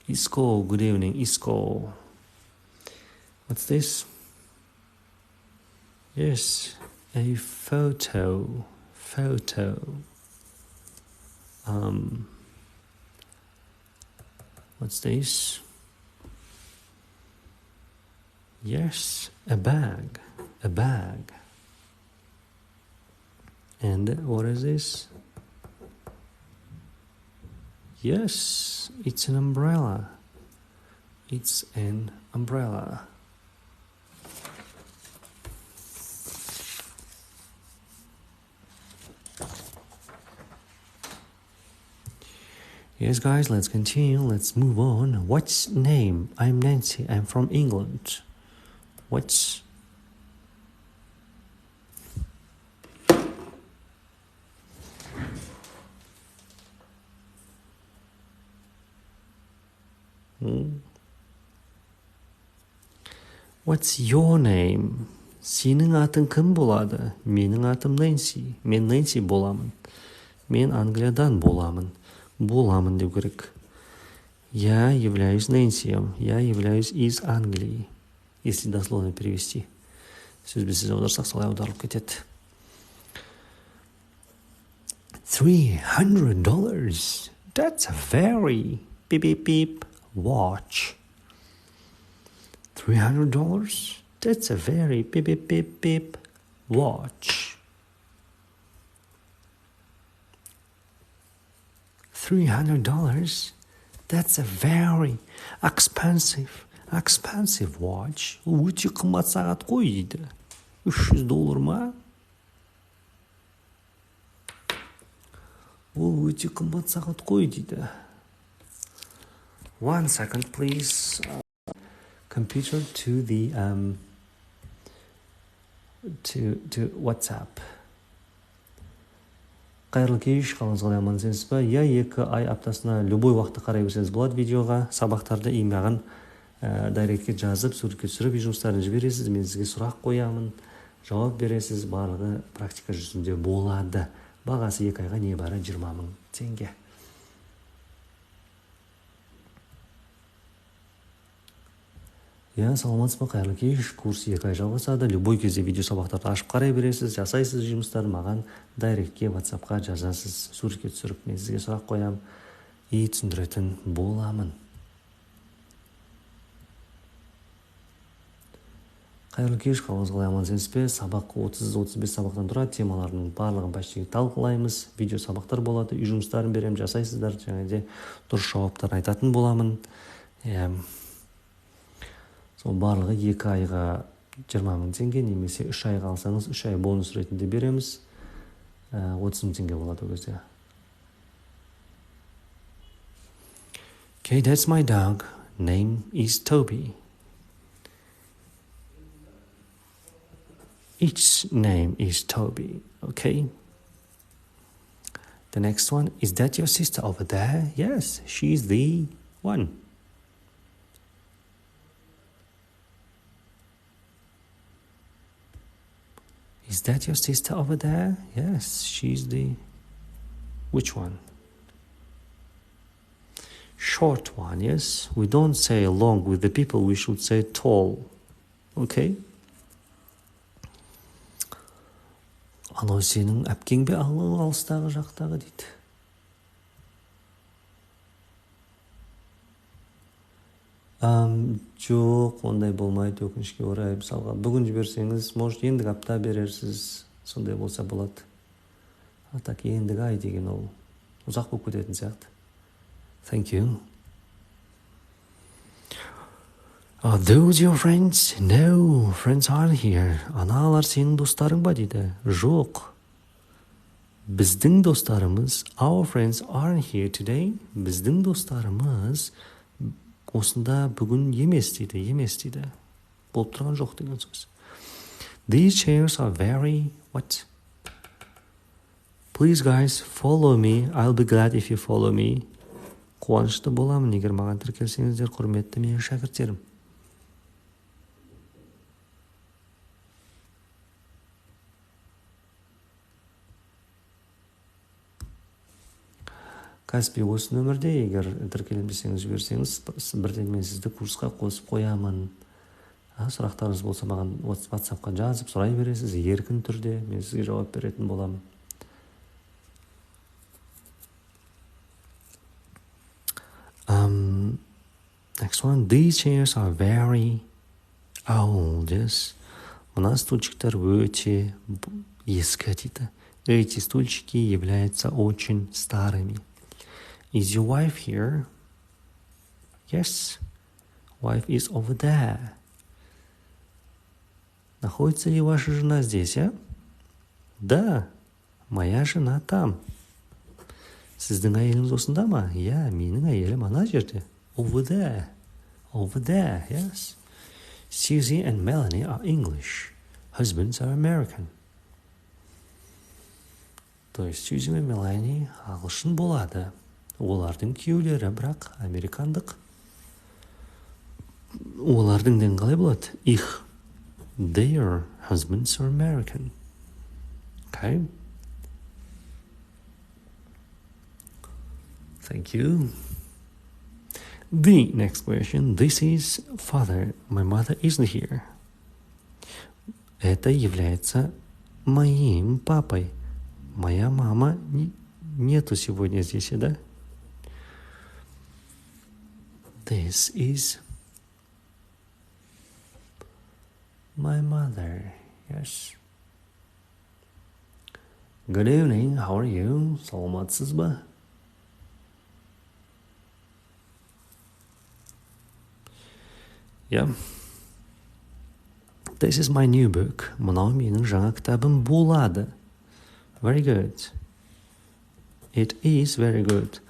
Isco, good evening, Isco. What's this? Yes, a photo. What's this? Yes, a bag. And what is this? Yes, it's an umbrella. It's an umbrella. Yes, guys, let's continue. Let's move on. What's name? I'm Nancy. I'm from England. What's... What's your name? Сенің атың кім болады? Менің атым Нэнси. Мен Нэнси боламын. Мен Англиядан боламын. Боламын деу керек. Я являюсь Нэнсием. Я являюсь из Англии. Если дословно перевести. Сөзбе-сөз аударсақ солай аударылып кетеді. $300. That's a very beep watch. $300? That's a very beep watch. $300? That's a very expensive watch. Өте қымбат сағат қой дейді. $300 ма? Ол өте қымбат сағат қой дейді. 1 second, please. Computer to the to WhatsApp. Қайырлы кеш, қалыңыз қалай амансыз ба? Я 2 ай аптасына любой уақытта қарай берсеңіз болады видеоға. Сабақтарды имағын дайректке жазып, суретке түсіріп, жұмыстарын жібересіз. Мен сізге сұрақ қоямын, жауап бересіз. Барлығы практика жүзінде болады. Бағасы 2 айға небәрі 20 000 теңге. Я саламатсыз ба, қайырлы кеш. Курс 2 ай жалғасады. Любой кезде видео сабақтарды ашып қарай бересіз, жасайсыз жұмыстарын, маған дайректке, WhatsApp-қа жазасыз, суретке түсіріп, мен сізге сұрақ қоям, түсіндіретін боламын. Қайырлы кеш, қалыңыз қалай амансыз бе? Сабақ 30-35 сабақтан тұрады, темалардың барлығын почти талқылаймыз. Видео сабақтар болады, үй жұмыстарын берем, жасайсыздар, және де дұрыс жауаптар айтатын боламын. Сол барлығы 2 айға 20 000 теңге, немесе 3 айға алсаңыз 3 ай бонус ретінде береміз. 30 000 теңге болады ол кезде. Okay, that's my dog. Name is Toby. Its name is Toby, okay? The next one, is that your sister over there? Yes, she's the one. Is that your sister over there? Yes, she's the... Which one? Short one, yes? We don't say long with the people, we should say tall. Okay? Анау сенің әпкең бе алыстағы жақтағы дейді. Жоқ, ондай болмайды, өкінішке орай. Мысалға, бүгін жіберсеңіз, может, ендігі апта берерсіз, сондай болса болады. Так, ендігі ай деген ол ұзақ болып кететін сияқты. Thank you. Are those your friends? No, friends aren't here. Аналар сенің достарың ба дейді. Жоқ. Біздің достарымыз, our friends aren't here today. Біздің достарымыз осында бүгін емес дейді, болып тұрған жоқ деген сөз. These chairs are very... What? Please guys, follow me. I'll be glad if you follow me. Қуанышты боламын, егер маған тіркелсеңіздер, құрметті менің шәкірттерім. Каспи, осы нөмірде егер тіркелмесеңіз жіберсеңіз, бірден мен сізді курсқа қосып қоямын. Сұрақтарыңыз болса маған WhatsApp-қа жазып сұрай бересіз, еркін түрде мен сізге жауап беретін боламын. Next one. These chairs are very old. Yes. Мына стульчиктер өте ескі дейді. Эти стульчики являются очень старыми. Is your wife here? Yes. Wife is over there. Находится ли ваша жена здесь, а? Да, моя жена там. Сіздің әйеліңіз осында ма? Я, менің әйелім ана жерде. Over there. Over there, yes. Susie and Melanie are English. Husbands are American. То есть Susie мен Melanie ағылшын болады. Олардың күйеулері бірақ американдық. Олардың ден қалай болады? Ich. Their husbands are American. Okay. Thank you. The next question. This is father. My mother isn't here. Это является моим папой. Моя мама нету сегодня здесь, да? This is my mother. Yes. Good evening. How are you? Саламатсыз ба? Yeah. This is my new book. Мынау менің жаңа кітабым болады. Very good. It is very good.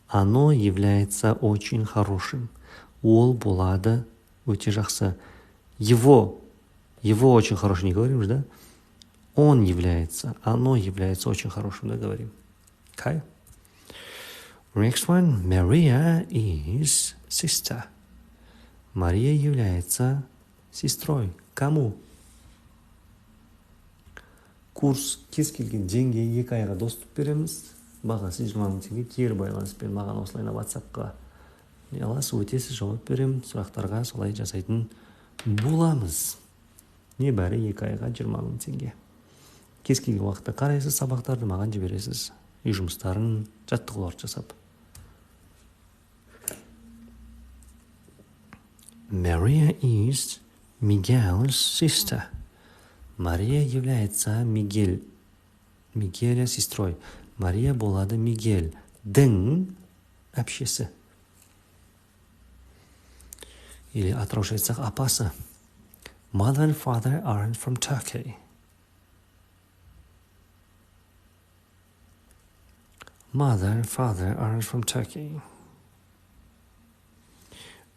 Оно является очень хорошим. Ол болады өте жақсы. Его очень хороший не говорим же, да? Он является, оно является очень хорошим, да, говорим. Okay. Next one. Maria is sister. Мария является сестрой. Кому? Курс кез келген деңгейге 2 айға доступ береміз. Бағасы 20 000 теңге кері байланыспен маған осылайна WhatsApp-қа аласыз, өтесіз, жауап берем. Сұрақтарға солай жасайтын боламыз. Небәрі 2 айға 20 000 теңге. Кез келген уақытта қарайсыз, сабақтарды маған жібересіз. Үй жұмыстарын, жаттығуларды жасап. Maria is Miguel's sister. Мария является Мигеля сестрой. Мария болады Мигельдің әпшесі. Или атырауша айтсақ апасы. Mother and father aren't from Turkey. Mother and father aren't from Turkey.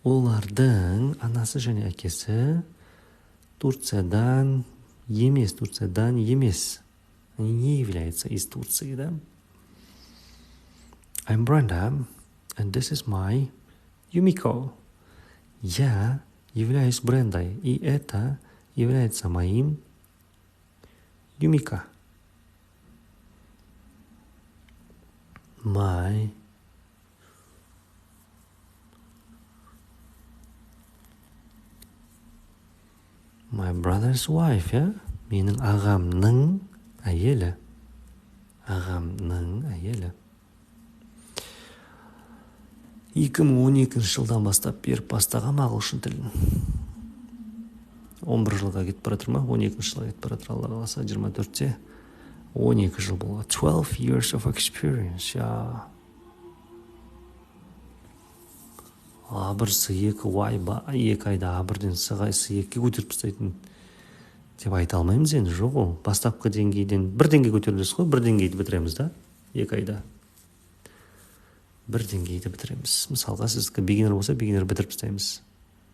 Олардың анасы және әкесі Турциядан емес. Не является из Турции, да? I'm Brenda, and this is my Юмико. Я являюсь Брендой, и это является моим Юмика. My brother's wife, yeah? Менің ағамның әйелі. Ағамның әйелі. 2012 жылдан бастап беріп бастаған ағылшын тілін. 11 жылға кетіп бара жатыр ма? 12 жылға кетіп бара жатыр, Алла қаласа, 24-те 12 жыл болған. 12 years of experience, я. Абырсы 2 айда абырден сығайсы 2 көтеріп тастайтын деп айта алмаймыз енді, жоқ ол. Бастапқы деңгейден 1 деңгей көтерілесіз ғой, 1 деңгейді бітіреміз да, 2 айда. 1 деңгейді бітіреміз. Мысалға сіздікі beginner болса, beginner бітіріп тастаймыз.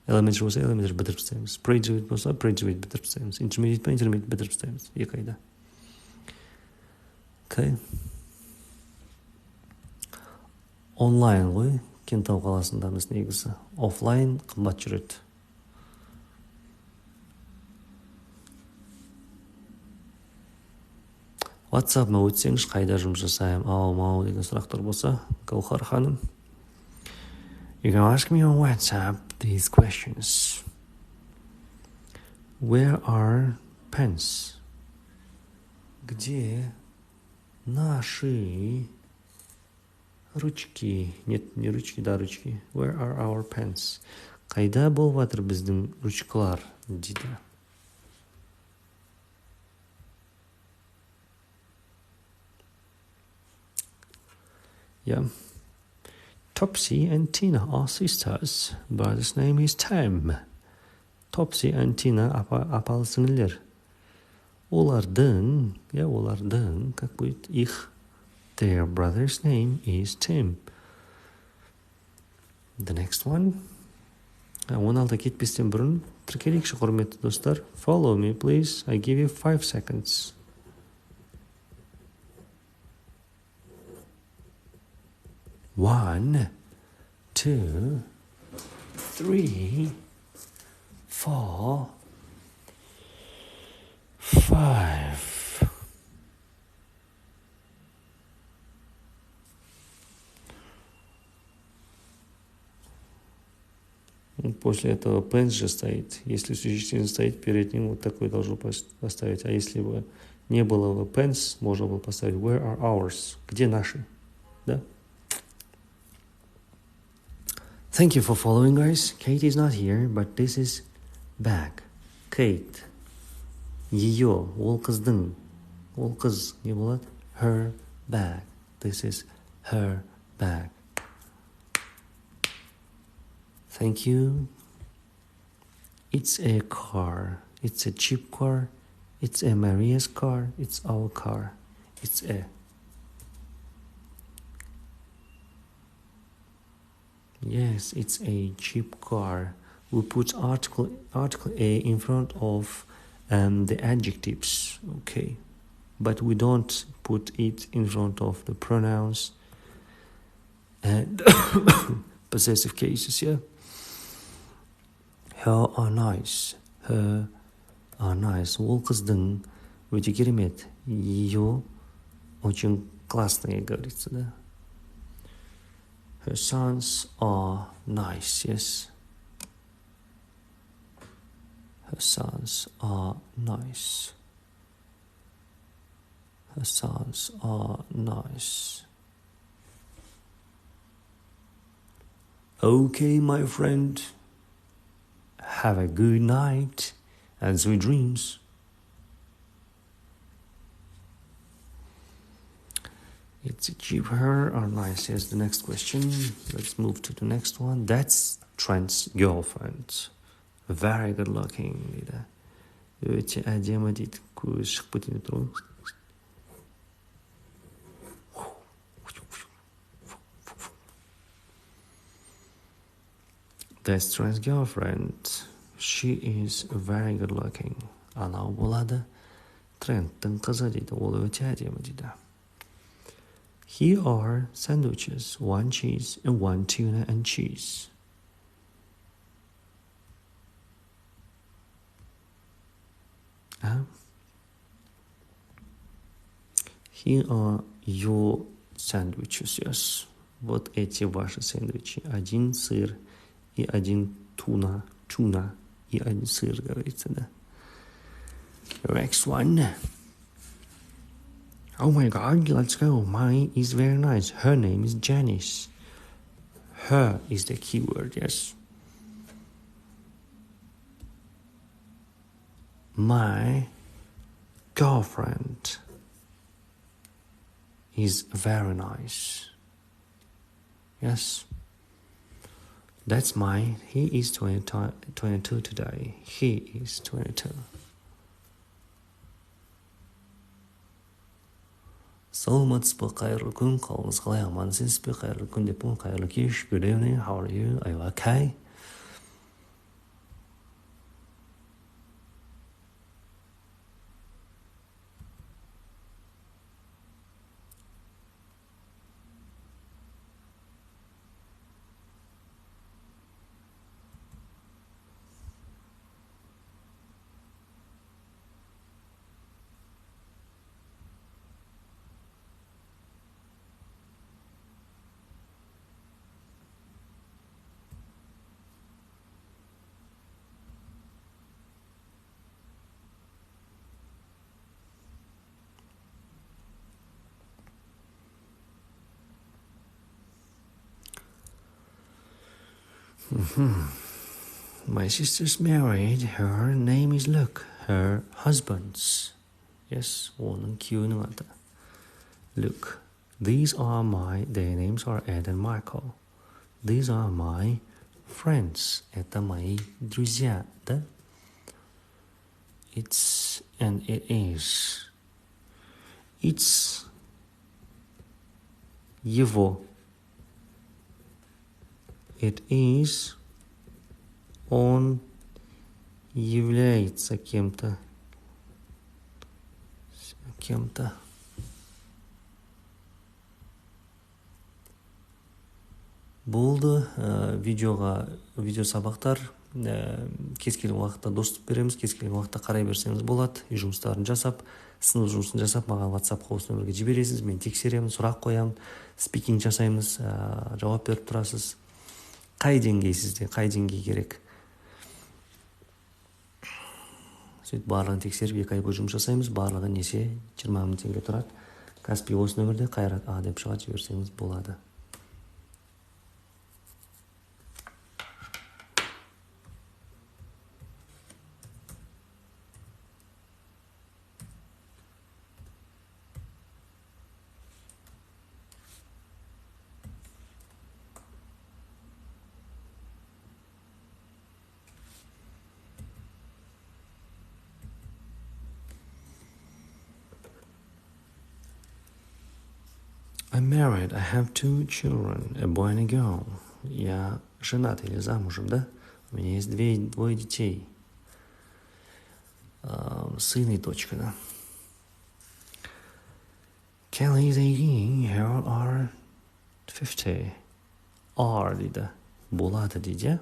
Elementary болса, elementary бітіріп тастаймыз. Graduate болса, graduate бітіріп тастаймыз. Intermediate па, intermediate бітіріп тастаймыз 2 айда. Okay. Онлайн ғой, Кентау қаласындамыз негізі. Офлайн қымбат жүреді. WhatsApp-ма өтсеңіз, қайда жұмыс жасаймын, мау деген сұрақтар болса, Гаухар ханым. You can ask me on WhatsApp these questions. Where are pens? Где наши ручки? Нет, не ручки, да, ручки. Where are our pens? Қайда болып жатыр біздің ручкалар, дейді. Yeah. Topsy and Tina are sisters. Brother's name is Tim. Topsy and Tina апал сіңілер. Олардың, как будет их? Their brother's name is Tim. The next one. 16 кетпестен бұрын тіркелейікші, құрметті достар. Follow me, please. I give you 5 seconds. 1, 2, 3, 4, 5. После этого pens же стоит. Если существительное стоит перед ним, вот такой должен поставить. А если бы не было бы pens, можно было поставить where are ours? Где наши? Да? Thank you for following, guys. Kate is not here, but this is bag. Kate. Ее. Ол қыздың. Ол қыз. Не болады? Her bag. This is her bag. Thank you. It's a car. It's a cheap car. It's a Maria's car. It's our car. It's a. Yes, it's a cheap car. We put article A in front of the adjectives, okay? But we don't put it in front of the pronouns and possessive cases, yeah? Her are nice. Her are nice. Ол қыздың өте керемет. Ее очень классная, говорится, да? Her sons are nice, yes. Her sons are nice. Her sons are nice. Okay, my friend. Have a good night and sweet dreams. It's cheaper or nice? Yes, the next question. Let's move to the next one. That's Trent's girlfriend. Very good looking. Өте әдемі дейді. Көз шығып кеткен тұр ғой. That's Trent's girlfriend. She is very good looking. Анау болады. Тренттің қызы дейді. Ол өте әдемі дейді. Here are sandwiches, 1 cheese and 1 tuna and cheese. Here are your sandwiches, yes. Вот эти ваши сэндвичи. Один сыр и один туна и один сыр, говорится, да. Next one. Oh my God, let's go. Mine is very nice. Her name is Janice. Her is the keyword, yes. My girlfriend is very nice. Yes. That's mine. He is 22 today. He is 22. Саламатсыз ба, қайырлы күн, қалыңыз қалай, амансыз ба, қайырлы күн деппін, қайырлы кеш, good evening, how are you, are you okay? My sister's married. Her name is Luke. Her husband's. Yes, оның күйеуінің аты. Luke. These are their names are Ed and Michael. These are my friends. Это мои друзья, да? It's and it is. It's его. It is. Он является кем-то. Болды. Видео сабақтар кез келген уақытта доступ береміз, кез келген уақытта қарай берсеңіз болады. Үй жұмыстарын жасап, сынып жұмысын жасап, маған WhatsApp-қа осы нөмірге жібересіз, мен тексеремін, сұрақ қоямын, спикинг жасаймыз, жауап беріп тұрасыз. Қай деңгей сізде, қай деңгей керек? Сөйтіп барлығын тексеріп, 2 ай бойы жұмыс жасаймыз, барлығы несе 20 мың теңге тұрады. Каспи осы нөмірде Қайрат А деп шығады, жіберсеңіз болады. I'm married. I have 2 children, a boy and a girl. Я женат или замужем, да? У меня есть двое детей. Сын и дочка, да? Kelly is 18, Harold are 50. Are дейді. Болады дейді.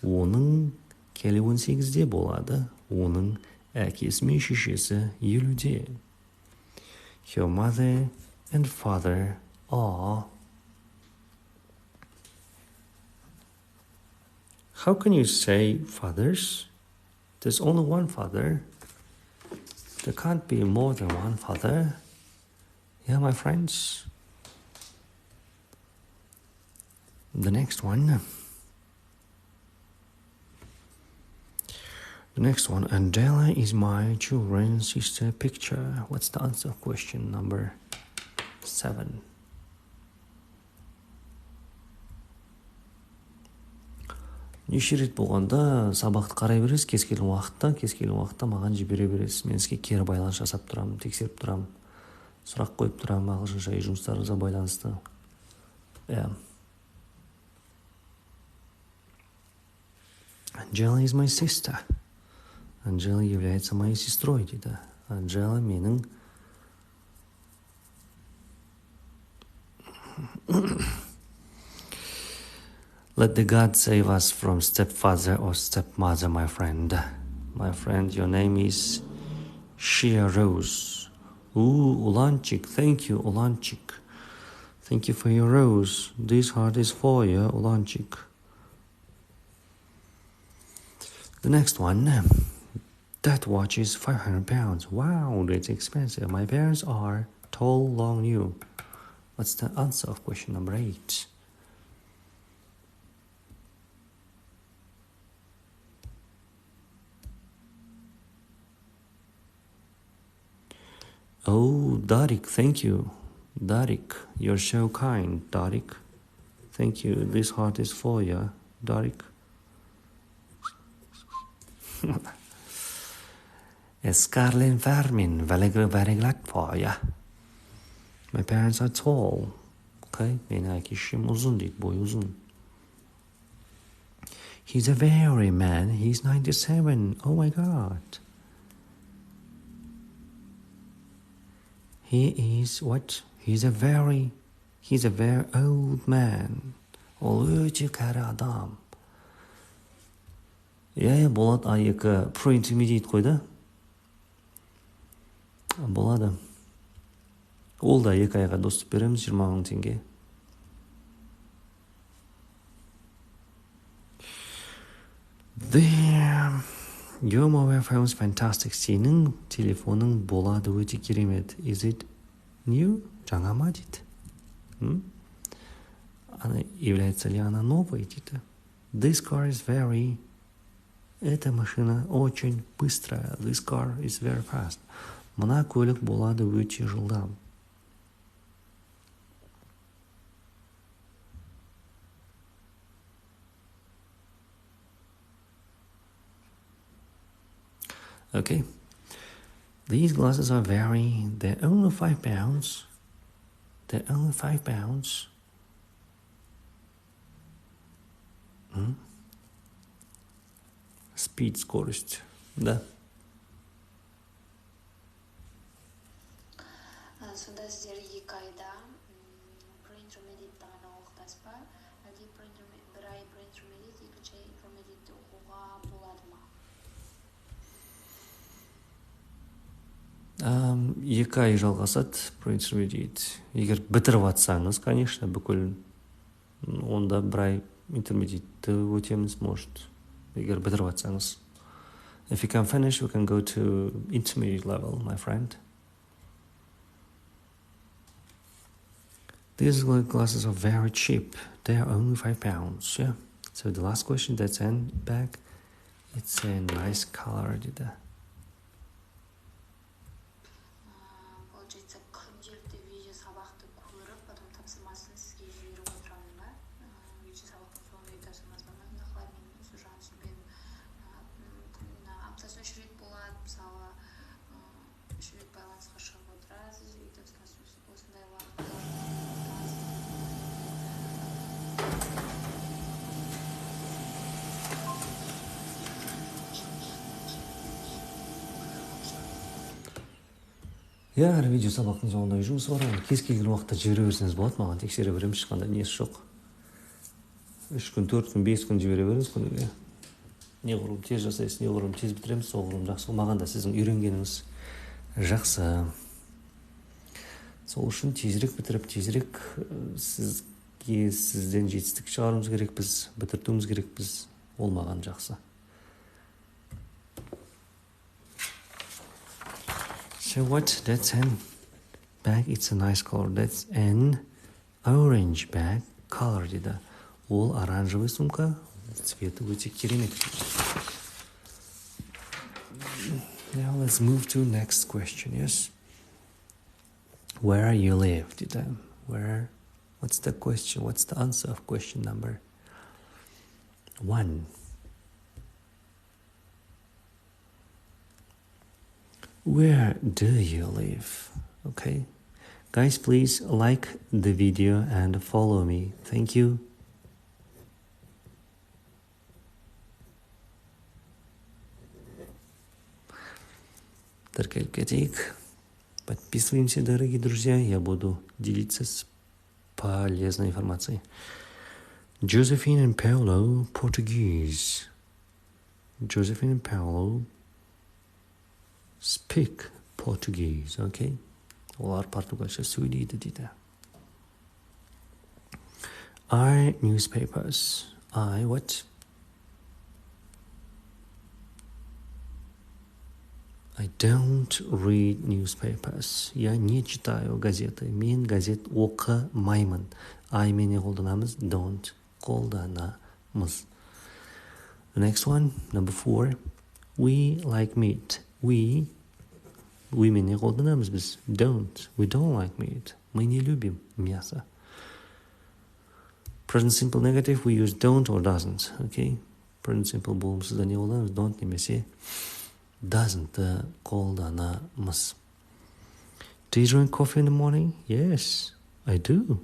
Оның Kelly 18-де болады. Оның әкесі мен шешесі 50-де. Her mother and father are. How can you say fathers? There's only one father. There can't be more than one father. Yeah, my friends. The next one. Andela is my children's sister picture. What's the answer? Question number 7. Неше рет болғанда сабақты қарай бересіз, кез келген уақытта маған жібере бересіз. Мен сізге кері байланыс жасап тұрамын, тексеріп тұрамын, сұрақ қойып тұрамын, ағылшынша жұмыстарыңызға байланысты. Angela is my sister. Angela является моей сестрой, дейді. Angela менің Let the God save us from stepfather or stepmother, my friend. My friend, your name is She arose. Ooh, Ulanchik, thank you, Ulanchik. Thank you for your rose. This heart is for you, Ulanchik. The next one. That watch is 500 pounds. Wow, that's expensive. My parents are tall, long, new. What's the answer of question number 8? Oh, Darik, thank you. Darik, you're so kind, Darik. Thank you. This heart is for you, Darik. Scarlin Vermin, very glad for you. My parents are tall. Okay, meni kişim uzun değil, boy uzun. He's a very man. He's 97. Oh my God. He is what? He's a very old man. Ол өте кәрі адам. Болады A2 pro-intermediate қойды. Болады. Ол да 2 айға доступ береміз 20 000 теңге. Your mobile phone is fantastic. Сенің телефоның болады өте керемет. Is it new? жаңа ма дейді. Является ли она новой, дейді. This car is very... Эта машина очень быстрая. This car is very fast. Мына көлік болады өте жылдам. Okay. These glasses are they're only 5 pounds. They're only 5 pounds. Speed, скорость. Да. Сонда сіздер 2 айда pro-intermediate ғана оқытасыз ба? Әлде бір ай pro-intermediate, екінші ай intermediate оқуға болады ма? 2 ай жалғасады pro-intermediate. Егер бітіріп атсаңыз, конечно, бүкіл онда 1 ай intermediate өтеміз, может. Егер бітіріп атсаңыз. If you can finish, we can go to intermediate level, my friend. These glasses are very cheap. They are only 5 pounds, yeah. So the last question, that's in back. It's a nice color, дейді. Получается, күнделікті видео сабақты көріп, потом тапсырмасын сізге жіберіп отырамын ба? Видео сабақтың соңында тапсырмасы бар ма? Қалай мен осы жағын түсінбедім. Аптасына 3 рет болады, мысалы 3 рет байланысқа шығып отырасыз, осындай уақытта. Әр видео сабақтың соңында жұмыс бар. Кез келген уақытта жібере берсеңіз болады, маған тексере береміз, ешқандай несі жоқ. 3 күн, 4 күн, 5 күн жібере беріңіз күніге. Неғұрлым тез жасайсыз, неғұрлым тез бітіреміз, соғұрлым жақсы. Маған да сіздің үйренгеніңіз жақсы. Сол үшін тезірек бітіріп, тезірек сізден жетістік шығаруымыз керекпіз, бітіртуіміз керекпіз. Ол маған жақсы. So what? That's an bag. It's a nice color. That's an orange bag color, дейді. Ол оранжевый сумка. Цветі өте керемет. Now let's move to next question, yes? Where you live, дейді. Where? What's the question? What's the answer of question number 1? Where do you live? Okay. Guys, please like the video and follow me. Thank you. Теркель кетейік. Подписываемся, дорогие друзья. Я буду делиться с полезной информацией. Josephine and Paulo, Portuguese. Josephine and Paulo speak Portuguese, okay? Олар португалша сөйлейді дейді. Are newspapers? What? I don't read newspapers. Я не читаю газеты. Мен газет оқымаймын. I менен қолданамыз, don't қолданамыз. The next one, number 4. We like meat. We менен қолданамыз біз. Don't. We don't like meat. Мы не любим мясо. Present simple negative, we use don't or doesn't. Okay? Present simple болымсызда не қолданамыз? Don't немесе doesn't қолданамыз. Do you drink coffee in the morning? Yes, I do.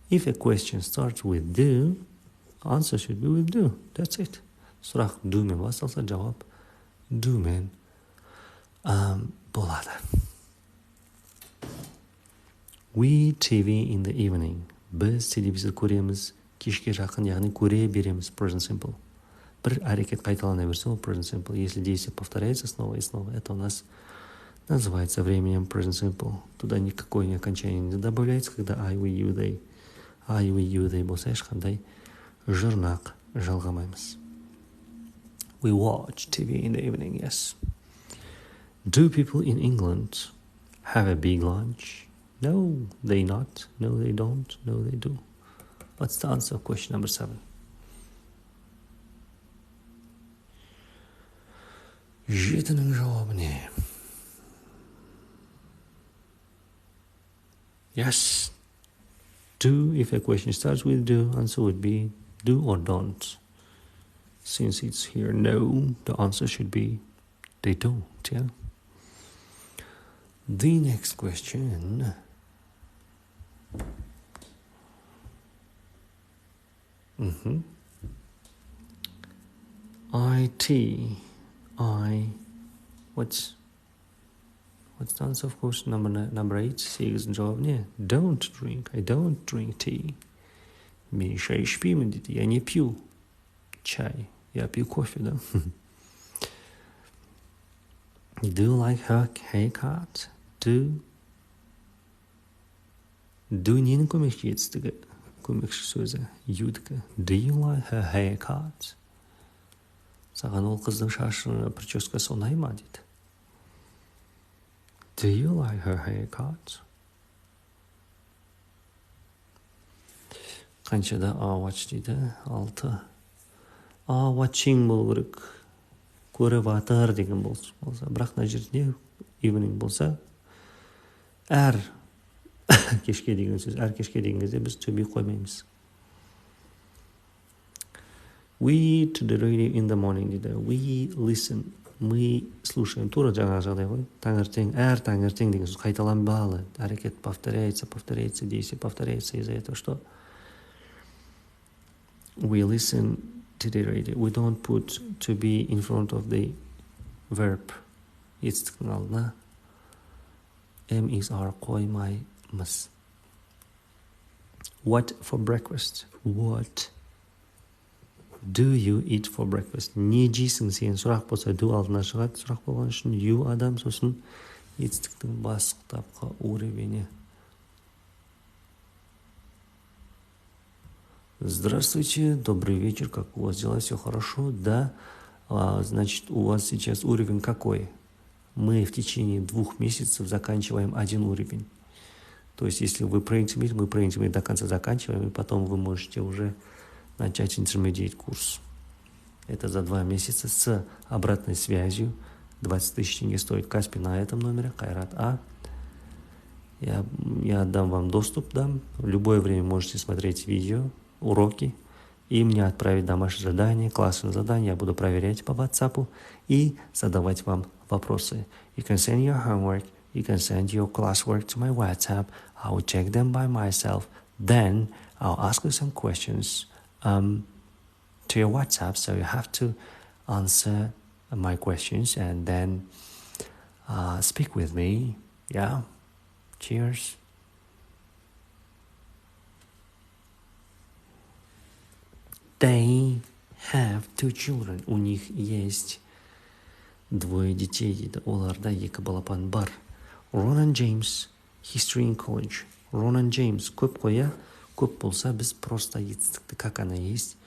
If a question starts with do, answer should be with do. That's it. Сұрақ do мен басталса, жауап do мен болады. We TV in the evening. Біз телевизор көреміз кешке жақын, яғни көре береміз. Present simple. Бір әрекет қайталана берсе, ол present simple. Если действие повторяется снова и снова, это у нас называется временем present simple. Туда никакое окончание не добавляется, когда I, we, you, they. I, we, you, they болса, ешқандай жұрнақ жалғамаймыз. We watch TV in the evening, yes. Do people in England have a big lunch? No, they not. No, they don't. No, they do. What's the answer? Question number 7. Жетінің жауабы не? Yes. Do, if a question starts with do, answer would be do or don't. Since it's here no, the answer should be they don't, yeah? The next question. What's the answer? Of course, number 8. Сегіздің жауабы не? Don't drink. I don't drink tea. Мен шай ішпеймін дейді. Я не пью чай. Я пью кофе, да? Do you like her haircut? Do ненің көмекші етістігі? Көмекші сөзі. You'дікі. Do you like her haircut? Саған ол қыздың шашы прическасы ұнай ма дейді. Do you like her haircut? Қаншада watch дейді? 6. Watching болу керек. Көріп атыр деген болса. Бірақ мына жерде evening болса, әр кешке деген сөз. Әр кешке деген кезде біз to be қоймаймыз. We to the radio in the morning дейді. We listen. Мы слушаем. Тура жаңағы жағдай ғой. Таңертең, әр таңертең деген сөз қайталанбалы. Әрекет повторяется, действие повторяется. Из-за этого что? We listen to the radio. We don't put to be in front of the verb. Етістіктің алдына am is are қоймаймыз. What for breakfast? What do you eat for breakfast? Не жейсің сен? Сұрақ болса do алдына шығады. Сұрақ болған үшін you адам, сосын етістіктің бас кітапқа уровені. Здравствуйте, добрый вечер, как у вас дела? Все хорошо? Да. Значит, у вас сейчас уровень какой? Мы в течение 2 месяцев заканчиваем 1 уровень. То есть, если вы про интермедиат, мы про интермедиат до конца заканчиваем, и потом вы можете уже начать интермедиат курс. Это за 2 месяца с обратной связью. 20 тысяч тенге стоит Каспи на этом номере, Кайрат А. Я дам вам доступ, дам. В любое время можете смотреть видео, уроки, и мне отправить домашнее задание, классное задание. Я буду проверять по WhatsApp и задавать вам вопросы. You can send your homework, you can send your classwork to my WhatsApp. I will check them by myself. Then I'll ask you some questions to your WhatsApp. So you have to answer my questions and then speak with me. Yeah. Cheers. They have 2 children. У них есть Двое детей дейді. Оларда екі балапан бар. Ron and James, history in college. Ron and James, көп қоя. Көп болса, біз просто етістікті, как она есть,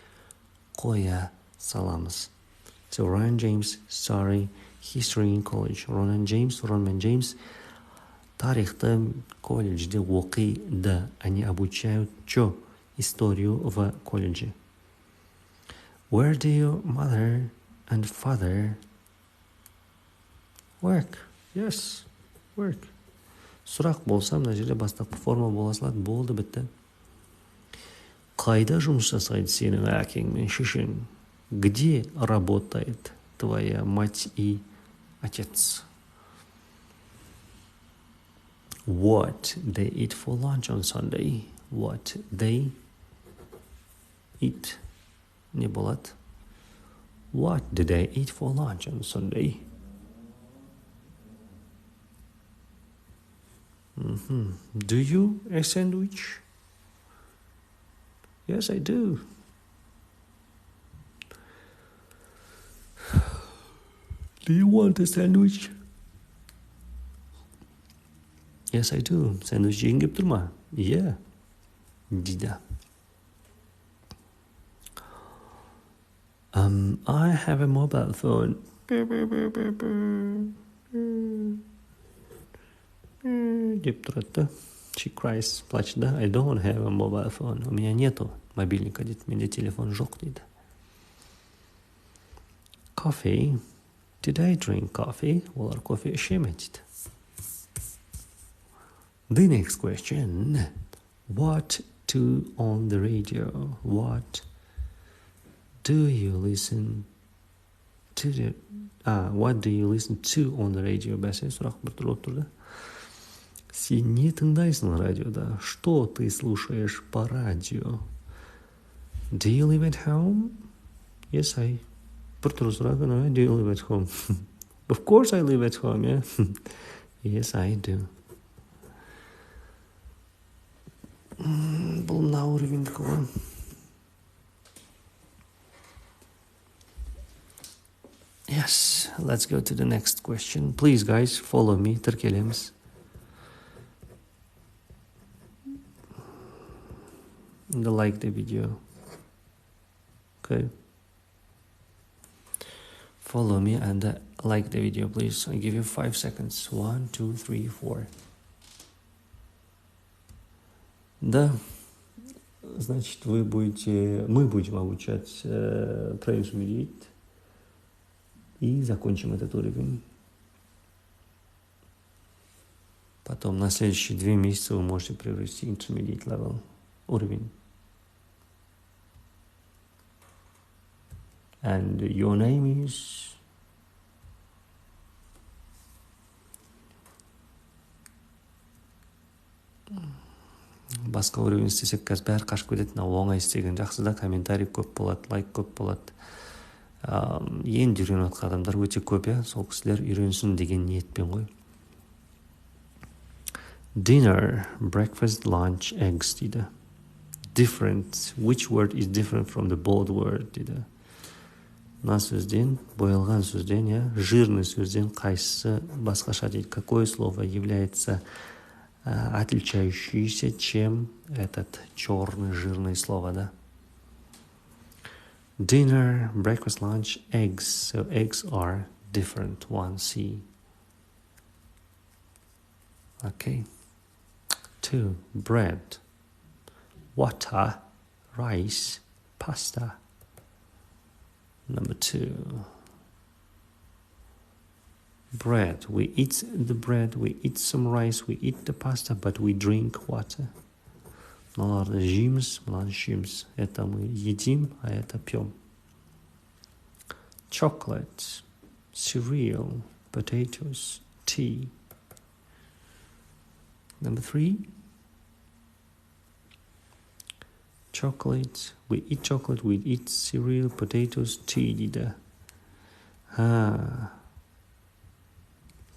қоя саламыз. So Ron and James study history in college. Ron and James тарихты колледжде оқиды. Они обучают что? Историю в колледже. Where do your mother and father work? Yes, work. Сұрақ болса, мына жерде бастапқы форма бола салады. Болды, бітті. Қайда жұмыс жасайды сенің әкең мен шешең? Где работает твоя мать и отец? What they eat for lunch on Sunday? What they eat? Не болады. What did they eat for lunch on Sunday? Do you a sandwich? Yes, I do. Do you want a sandwich? Yes, I do. Sandwich жегің келіп тұр ма? Yeah. Дейді. I have a mobile phone. Деп тұрады. She cries, плачет, да? I don't have a mobile phone. У меня нету мобильника, дейді. Менде телефон жоқ, дейді. Coffee. Did I drink coffee? Олар кофе іше ме, дейді. The next question. What to on the radio? What do you listen to what do you listen to on the radio? Бәсе сұрақ бір түрлі тұрды. Сен не тыңдайсың радиода? Что ты слушаешь по радио? Do you live at home? Yes, I. Бір түрлі сұрақ, no? Do you live at home? Of course I live at home, yeah? Yes, I do. Бұл мына уровеньдікі ғой. Yes, let's go to the next question. Please, guys, follow me. Тіркелеміз. Like the video. Okay. Follow me and like the video, please. I give you 5 seconds. 1, 2, 3, 4. Да. Значит, мы будем обучать pre-intermediate и закончим этот уровень. Потом на следующие 2 месяца вы можете приобрести intermediate level уровень. And your name is... Басқа уровень істесек, қазір бәрі қашып кетеді. Оңай істеген жақсы да, комментарий көп болады, лайк көп болады. Енді үйреніп жатқан адамдар өте көп, сол кісілер үйренсін деген ниетпен ғой. Dinner, breakfast, lunch, eggs дейді. Different, which word is different from the bold word дейді. Мына сөзден, боялған сөзден, жирный сөзден қайсысы басқаша дейді. Какое слово является отличающийся, чем этот черный жирный слово, да? Dinner, breakfast, lunch, eggs. So eggs are different. 1C. Okay. 2. Bread, water, rice, pasta. Number 2. Bread. We eat the bread, we eat some rice, we eat the pasta, but we drink water. Мыналарды жейміз, мынаны ішеміз. Это мы едим, а это пьем. Chocolate, cereal, potatoes, tea. Number 3. Chocolate. We eat cereal, potatoes, tea. Дейді.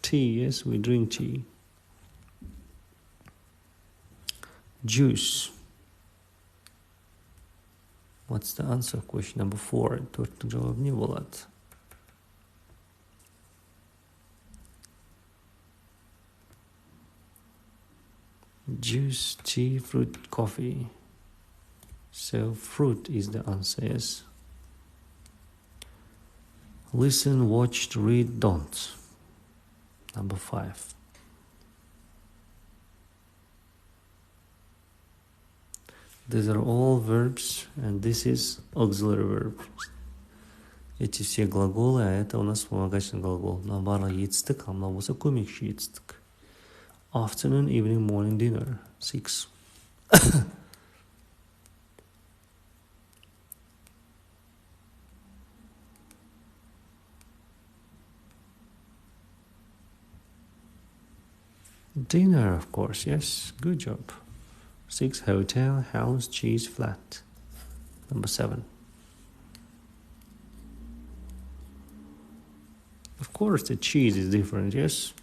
Tea, yes, we drink tea. Juice. What's the answer? Question number 4. Төрттің жауабы не болады? Juice, tea, fruit, coffee. So fruit is the answer, yes. Listen, watch, read, don't. Number 5. These are all verbs, and this is auxiliary verb. Эти все глаголы, а это у нас вспомогательный глагол. Мына барлығы етістік, а мына болса көмекші етістік. Afternoon, evening, morning, dinner. 6. Dinner, of course, yes. Good job. 6. Hotel, house, cheese, flat. Number 7. Of course, the cheese is different, yes.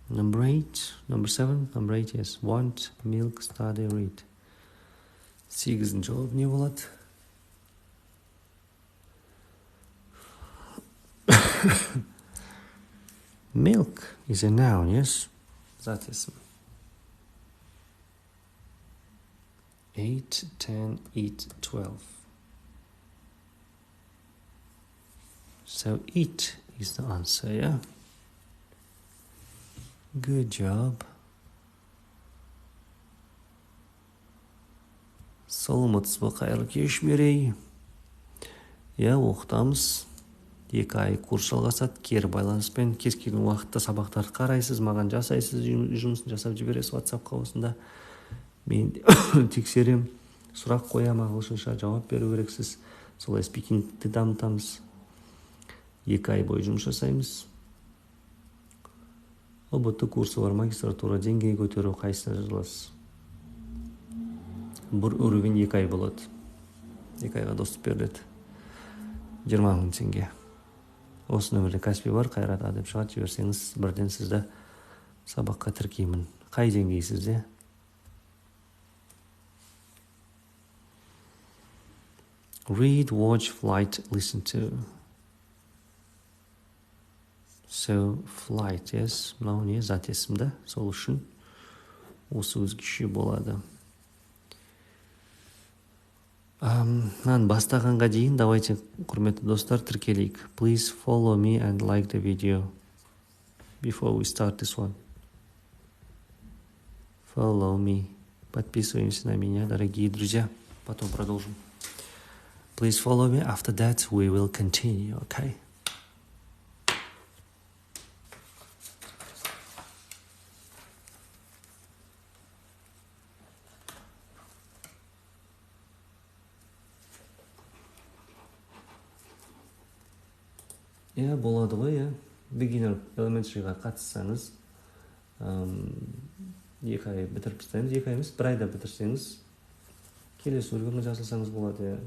Number 8. Number 7. Number 8, yes. Want, milk, study, read. 8. жауап не болады? Milk is a noun, yes? That is 8, 10, eat, 12. So eat is the answer, yeah? Good job. Саламатсыз ба, қайырлы кеш берейін. Иә, оқытамыз. 2 ай курс жалғасады, кері байланыспен кез келген уақытта сабақтарды қарайсыз, маған жасайсыз, жұмысын жасап жібересіз WhatsApp-қа осында. Мен тексерем, сұрақ қоям, ағылшынша жауап беру керексіз. Солай спикингті дамытамыз. 2 ай бойы жұмыс жасаймыз. ОБТ курсы бар, магистратура, деңгей көтеру, қайсына жазыласыз? Бір уровень 2 ай болады. 2 айға доступ беріледі. 20 000 теңге. Осы нөмірде Каспи бар, Қайрат А деп шығады, жіберсеңіз, бірден сізді сабаққа тіркеймін. Қай деңгейсізде? Read, watch, flight, listen to. So, flight, yes. Мынау не? Зат есімді. Сол үшін осы өзгеше болады. Бастағанға дейін, давайте, құрметті достар, тіркелейік. Please follow me and like the video before we start this one. Follow me. Подписываемся на меня, дорогие друзья. Потом продолжим. Please follow me. After that, we will continue, okay? Иә, болады ғой, иә. Beginner elementary-ға қатыссаңыз, 2 ай бітіріп тастаймыз, 2 ай емес, 1 айда бітірсеңіз, келесі үлгіні жасасаңыз болады, иә.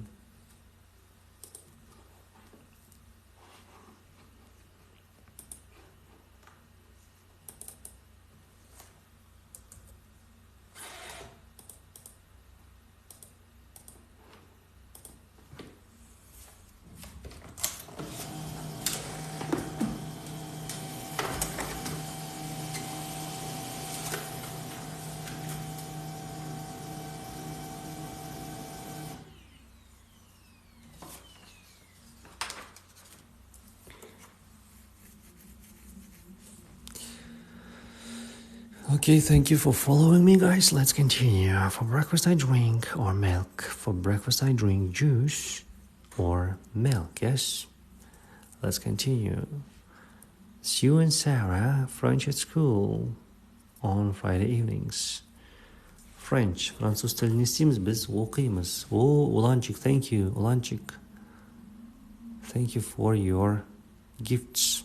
Okay, thank you for following me, guys. Let's continue. For breakfast, I drink or milk. For breakfast, I drink juice or milk, yes? Let's continue. Sue and Sarah, French at school on Friday evenings. French, француз тілін естиміз, біз оқимыз. Ulanchik, thank you, Ulanchik. Thank you for your gifts.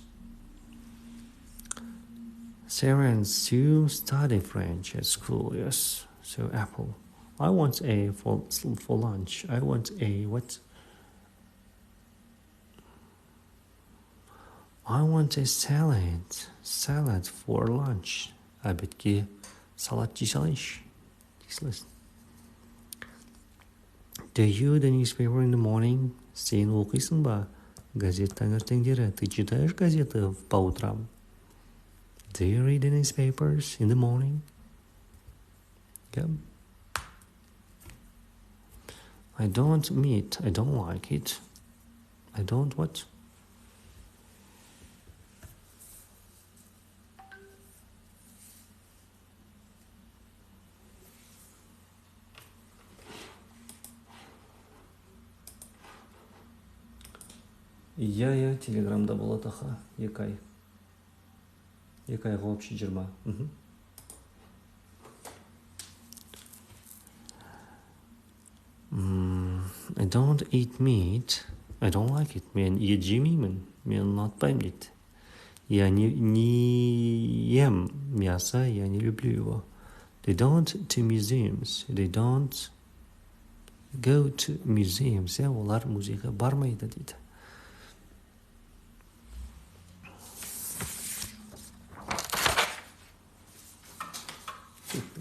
Sarah and Sue study French at school, yes. So apple. I want a for lunch. I want a what? I want a salad. Salad for lunch. Әлбетте салат жей салайыншы. Listen. Do you the newspaper in the morning? Сен оқисың ба Газет таңертеңдері. Ты читаешь газеты по утрам? Do you read the newspapers in the morning? Yeah. I don't meet. I don't like it. I don't what? Иә, телеграмда болады аха. 2 ай. 2 айға общий 20. I don't eat meat. I don't like it. Мен ет жемеймін. Мен ұнатпаймын дейді. Я не ем мясо, я не люблю его. They don't to museums. They don't go to museums. Олар музейға бармайды дейді.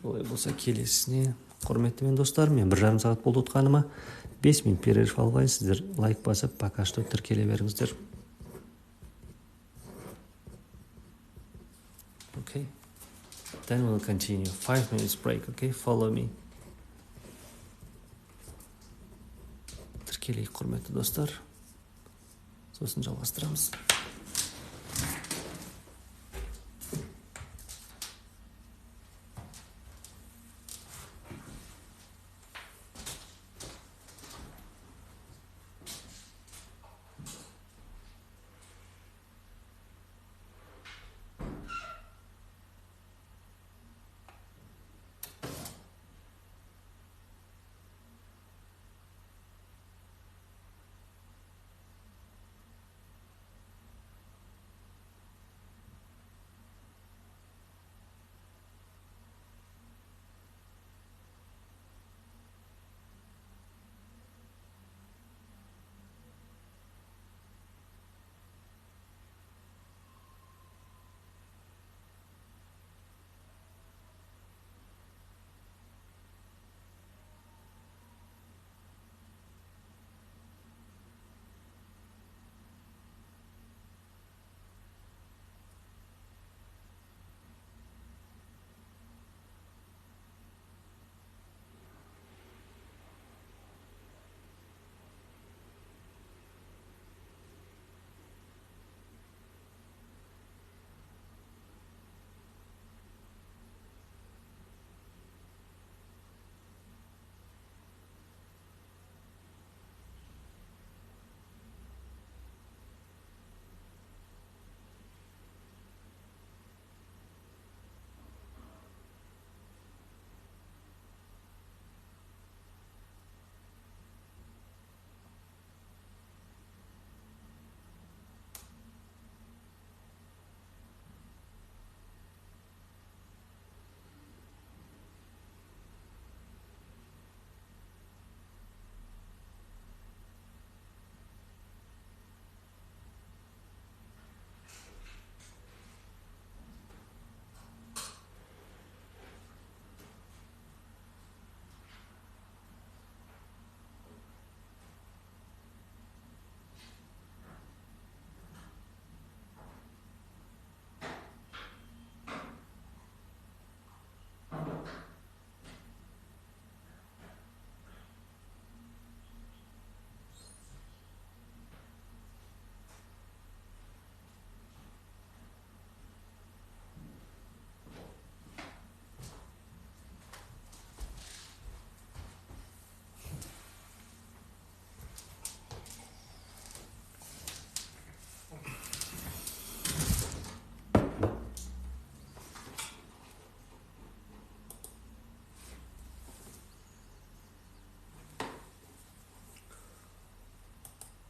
Олай болса келесіне. Құрметті достар, мен 1,5 сағат болды отқаныма. 5 минут перерыв алғай, сіздер лайк басып, пока что тіркеле беріңіздер. Okay. Then we'll continue. 5 minutes break, okay? Follow me. Тіркелейік, құрметті достар. Сосын жалғастырамыз.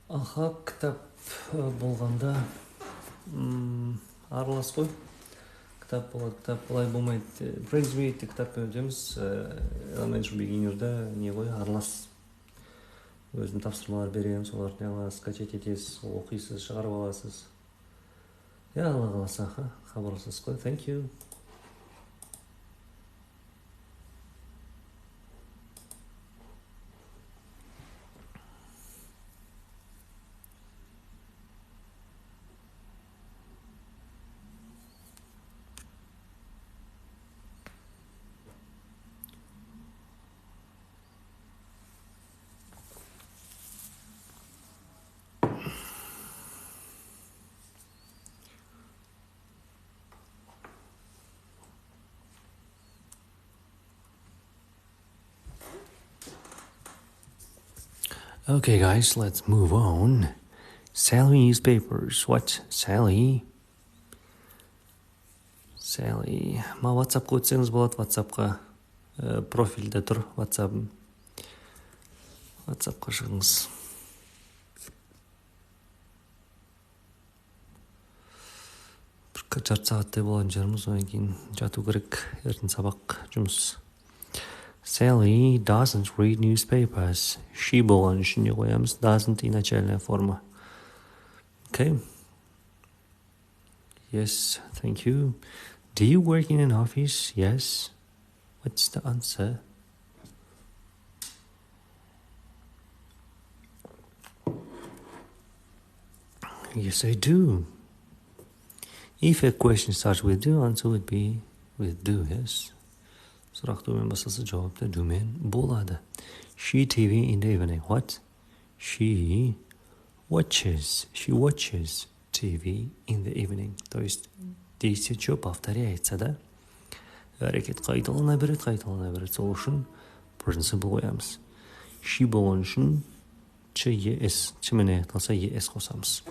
Аха, кітап болғанда аралас қой. Кітап болады, кітап болай болмайды. Брейнсмейт кітаппен өтеміз. Elementary beginner'да не ғой, аралас. Өзінің тапсырмалар беремін, соларды не аласыз, скачать етесіз, оқисыз, шығарып аласыз. Алла қаласа, хабарласасыз қой. Thank you. Okay, guys, let's move on. Sally newspapers. What? Sally. Ма WhatsApp-қа өтсеңіз болады. WhatsApp-қа профильде тұр. WhatsApp-қа шығыңыз. Бір жарты сағаттай болған жеріміз, одан кейін жату керек. Ертең сабақ, жұмыс. Sally doesn't read newspapers. She болған үшін не қоямыз? Doesn't и начальная форма. Okay. Yes, thank you. Do you work in an office? Yes. What's the answer? Yes, I do. If a question starts with do, answer would be with do, yes. Сұрақ домен басталса, жауапты домен болады. She TV in the evening. What? She watches TV in the evening. То есть действие что повторяется, да? Әрекет қайталана береді. Сол үшін principle қоямыз. She болған үшін ЧЕС, чімен аяқталса ЕС қосамыз.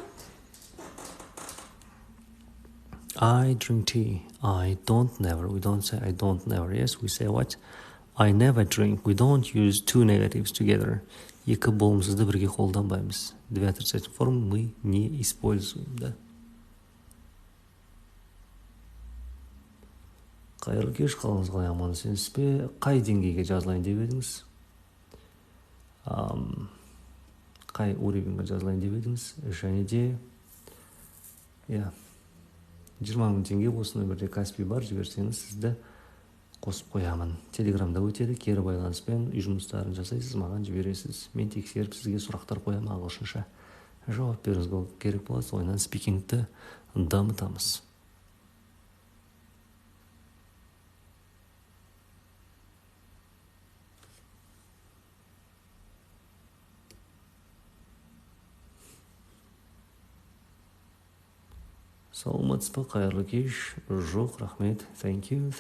I drink tea. I don't never. We don't say I don't never. Yes, we say what? I never drink. We don't use two negatives together. Екі болымсызды бірге қолданбаймыз. Две отрицательные формы мы не используем, да? Қайырлы кеш, қалыңыз қалай, амансыз бе? Қай деңгейге жазылайын деп едіңіз? Қай уровеньге жазылайын деп едіңіз? Және де 20 000 теңге осы нөмірде Каспи бар, жіберсеңіз сізді қосып қоямын. Телеграмда өтеді, кері байланыспен үй жұмыстарын жасайсыз, маған жібересіз. Мен тексеріп сізге сұрақтар қоямын ағылшынша. Жауап беріңіз керек болады, ойынан спикингті дамытамыз. Саламатсыз ба, қайырлы кеш. Жоқ, рахмет. Thank you.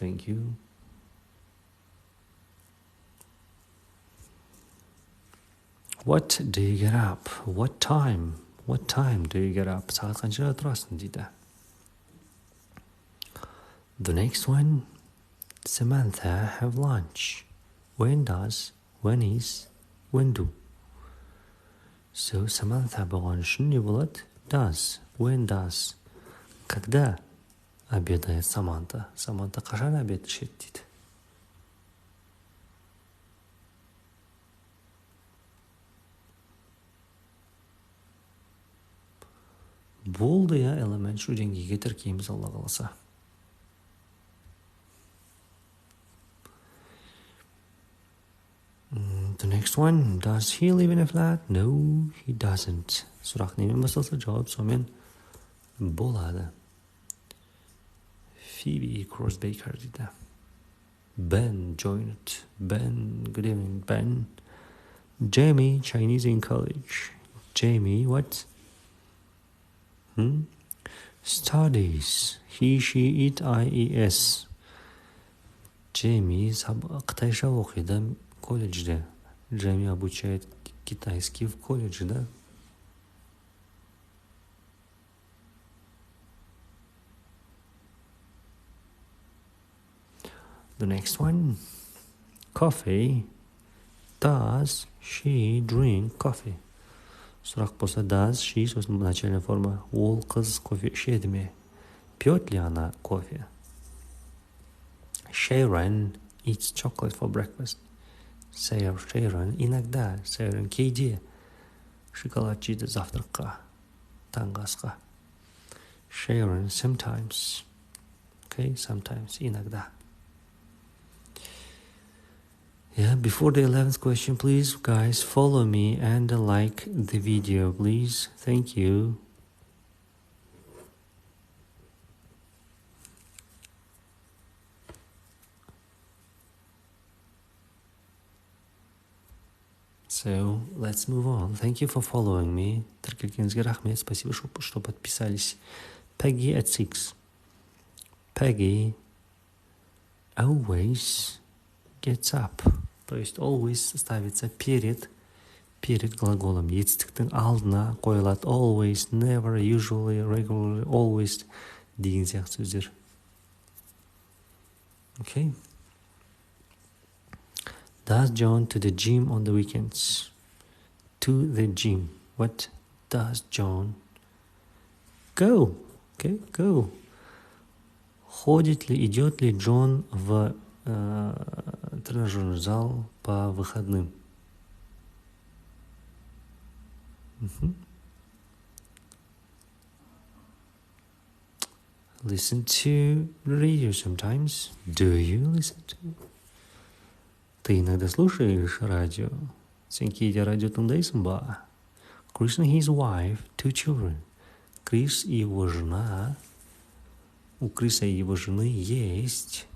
What do you get up? What time do you get up? Сағат қаншада тұрасың дейді. The next one. Samantha have lunch. When does, when is, when do. So, Samantha болған үшін не болады? Does, when does. Когда обедает Саманта? Саманта қашан обед ішеді дейді. Болды, элемент шу деңгейге тіркейміз, Алла қаласа. The next one. Does he live in a flat? No, he doesn't. Сұрақ немен басталса, жауап сомен болады. Phoebe Crossbaker дейді. Ben joined. Ben, good evening, Ben. Jamie, Chinese in college. Jamie, what? Studies. He, she, it, I, es. Jamie қытайша оқиды колледжде. Jamie обучает китайский в колледже, да? The next one. Coffee. Does she drink coffee? Сұрақ болса, does she, сосын начальная форма. Ол қыз кофе ішеді ме? Пьет ли она кофе? Sharon eats chocolate for breakfast. Sharon иногда, Sharon кейде шоколад жейді завтраққа, таңғы асқа. Sharon sometimes. Okay, sometimes, иногда. Before the 11th question, please, guys, follow me and like the video, please. Thank you. So, let's move on. Thank you for following me. Тіркелгеніңізге рахмет. Спасибо, что подписались. Peggy at 6. Peggy always gets up. То есть always ставится перед перед глаголом. Етістіктің алдына қойылады. Always, never, usually, regularly, always деген сияқты сөздер. Okay. Does John to the gym on the weekends? To the gym. What does John go? Okay, go. Ходит ли, идет ли Джон в тренажерный зал по выходным? Listen to the radio sometimes. Do you listen to? Ты иногда слушаешь радио? Сен кейде радио тыңдайсың ба? Chris and his wife, 2 children. Крис и его жена. У Криса и его жены есть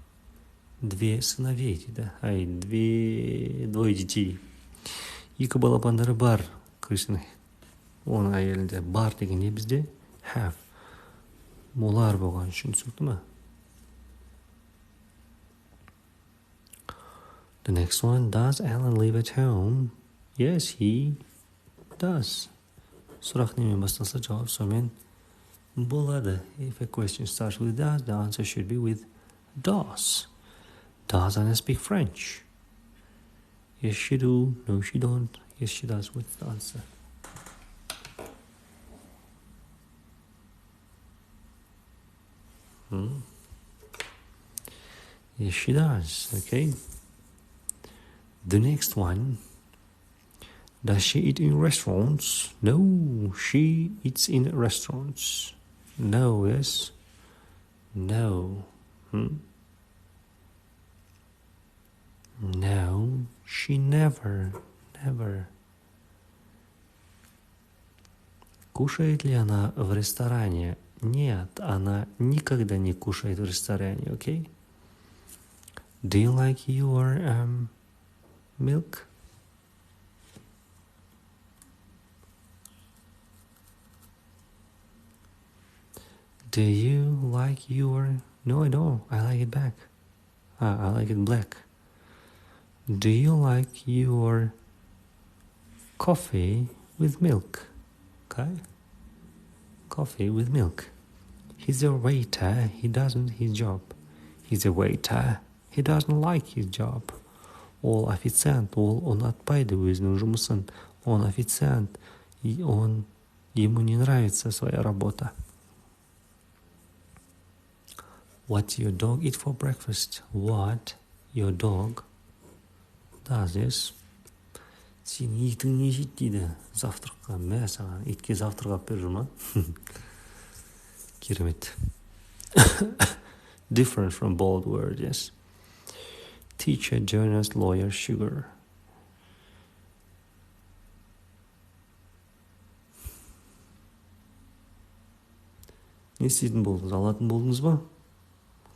2 сыновей, да? Двое детей. Екі балапандары бар Крисның. Оның әйелінде бар деген не бізде? Have. Олар болған үшін түсінікті ме? The next one, does Alan live at home? Yes, he does. Сұрақ немен басталса, жауап сонымен болады. If a question starts with does, the answer should be with does. Does Anna speak French? Yes, she do. No, she don't. Yes, she does. What's the answer? Yes, she does. Okay. The next one. Does she eat in restaurants? No, she eats in restaurants. No, yes. No. No, she never. Кушает ли она в ресторане? Нет, она никогда не кушает в ресторане, okay? Do you like your milk? Do you like your... No, I don't. I like it back. I like it black. Do you like your coffee with milk? Okay. Coffee with milk. He's a waiter. He doesn't his job. He's a waiter. He doesn't like his job. Ол официант. Ол ұнатпайды өзінің жұмысын. Он официант. И ему не нравится своя работа. What your dog eat for breakfast? What your dog does, yes? Сен итің не жейді дейді завтраққа. Мә саған итке завтрак алып беріп жүр ма? Керемет. Different from bold word, yes. Teacher, journalist, lawyer, sugar. Не істейтін болдыңыз? Алатын болдыңыз ба?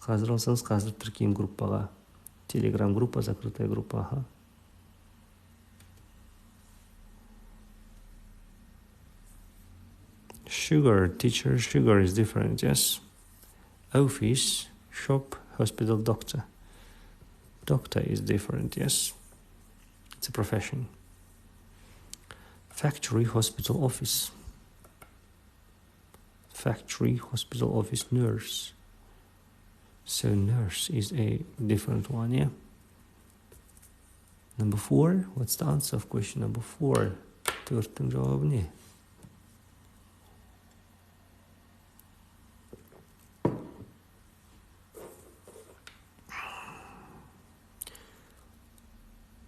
Қазір алсаңыз, қазір тіркеймін группаға. Телеграм группа, закрытая группа. Ага. Sugar, teacher, sugar is different, yes. Office, shop, hospital, doctor. Doctor is different, yes. It's a profession. Factory, hospital, office. Factory, hospital, office, nurse. So nurse is a different one, yeah. Number 4, what's the answer of question number 4? Төрттің жауабы не?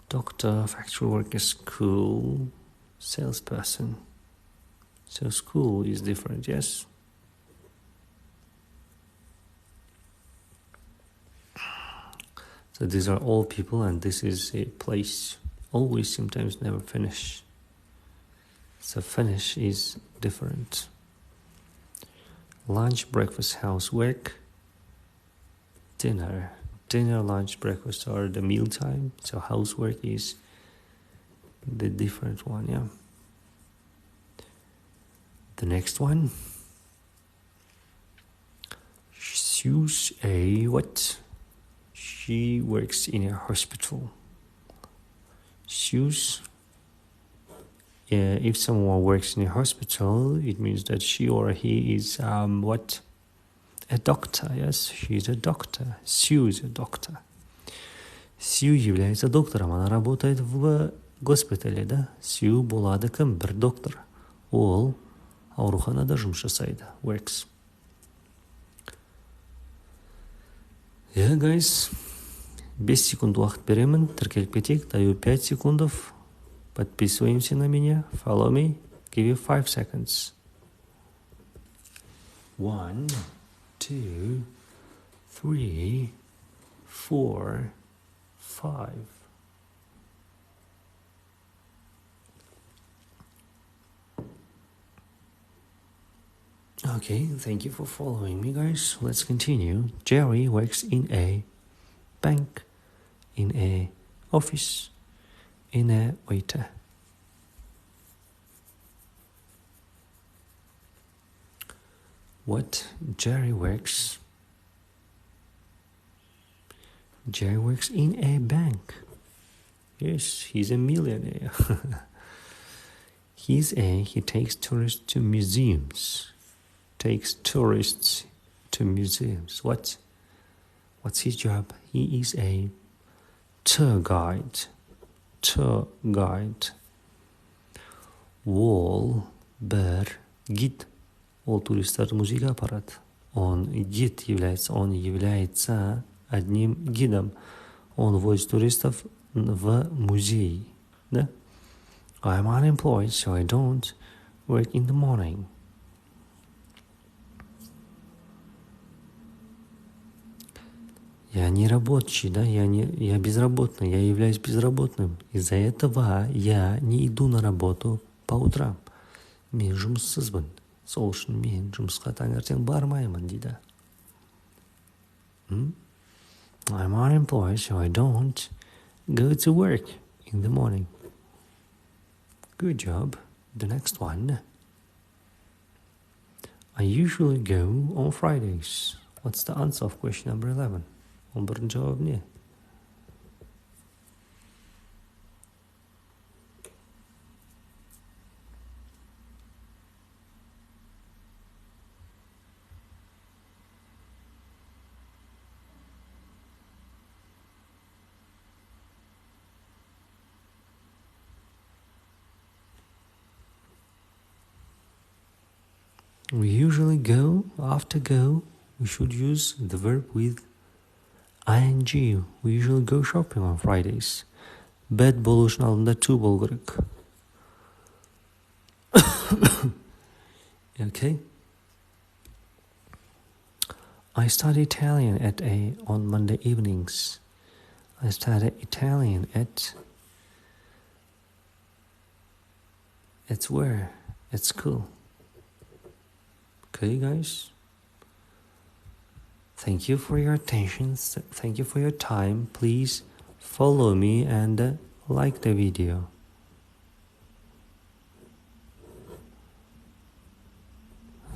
Doctor, factory worker, school, salesperson. So school is different, yes. So these are all people and this is a place. Always, sometimes, never finish. So finish is different. Lunch, breakfast, housework, dinner. Dinner, lunch, breakfast are the meal time. So housework is the different one, yeah. The next one. She's a what? She works in a hospital. She's If someone works in a hospital, it means that she or he is what? A doctor. Yes, she's a doctor. Sue is a doctor. Сью является доктором, она работает в госпитале, да? Сью болады кім? Бір доктор. Ол ауруханада жұмыс жасайды. Works. Yeah, guys. 5 секунд уақыт беремін. Тіркеліп кетейік. Даю 5 секундов. Подписываемся на меня. Follow me. Give you 5 seconds. 1, 2, 3, 4, 5. Okay, thank you for following me, guys. Let's continue. Jerry works in a bank, in a office, in a waiter. What? Jerry works in a bank. Yes, he's a millionaire. He takes tourists to museums. What's his job? He is a tour guide. Ол бір гид. Ол туристерді музейге апарады. Он является одним гидом. Он возит туристов в музей. Да? I'm unemployed, so I don't work in the morning. Я не рабочий, да? Я безработный, я являюсь безработным. Из-за этого я не иду на работу по утрам. Мен жұмыссызбын. Сол үшін мен жұмысқа таңертең бармаймын дейді. I'm unemployed, so I don't go to work in the morning. Good job. The next one. I usually go on Fridays. What's the answer of question number 11? 11 jawab ne? We usually go, after go, we should use the verb with ing. We usually go shopping on Fridays. Bad болу үшін алдында to болу керек. Okay. I study Italian on Monday evenings. I study Italian at where? At school. Okay, guys. Thank you for your attention. Thank you for your time. Please follow me and like the video.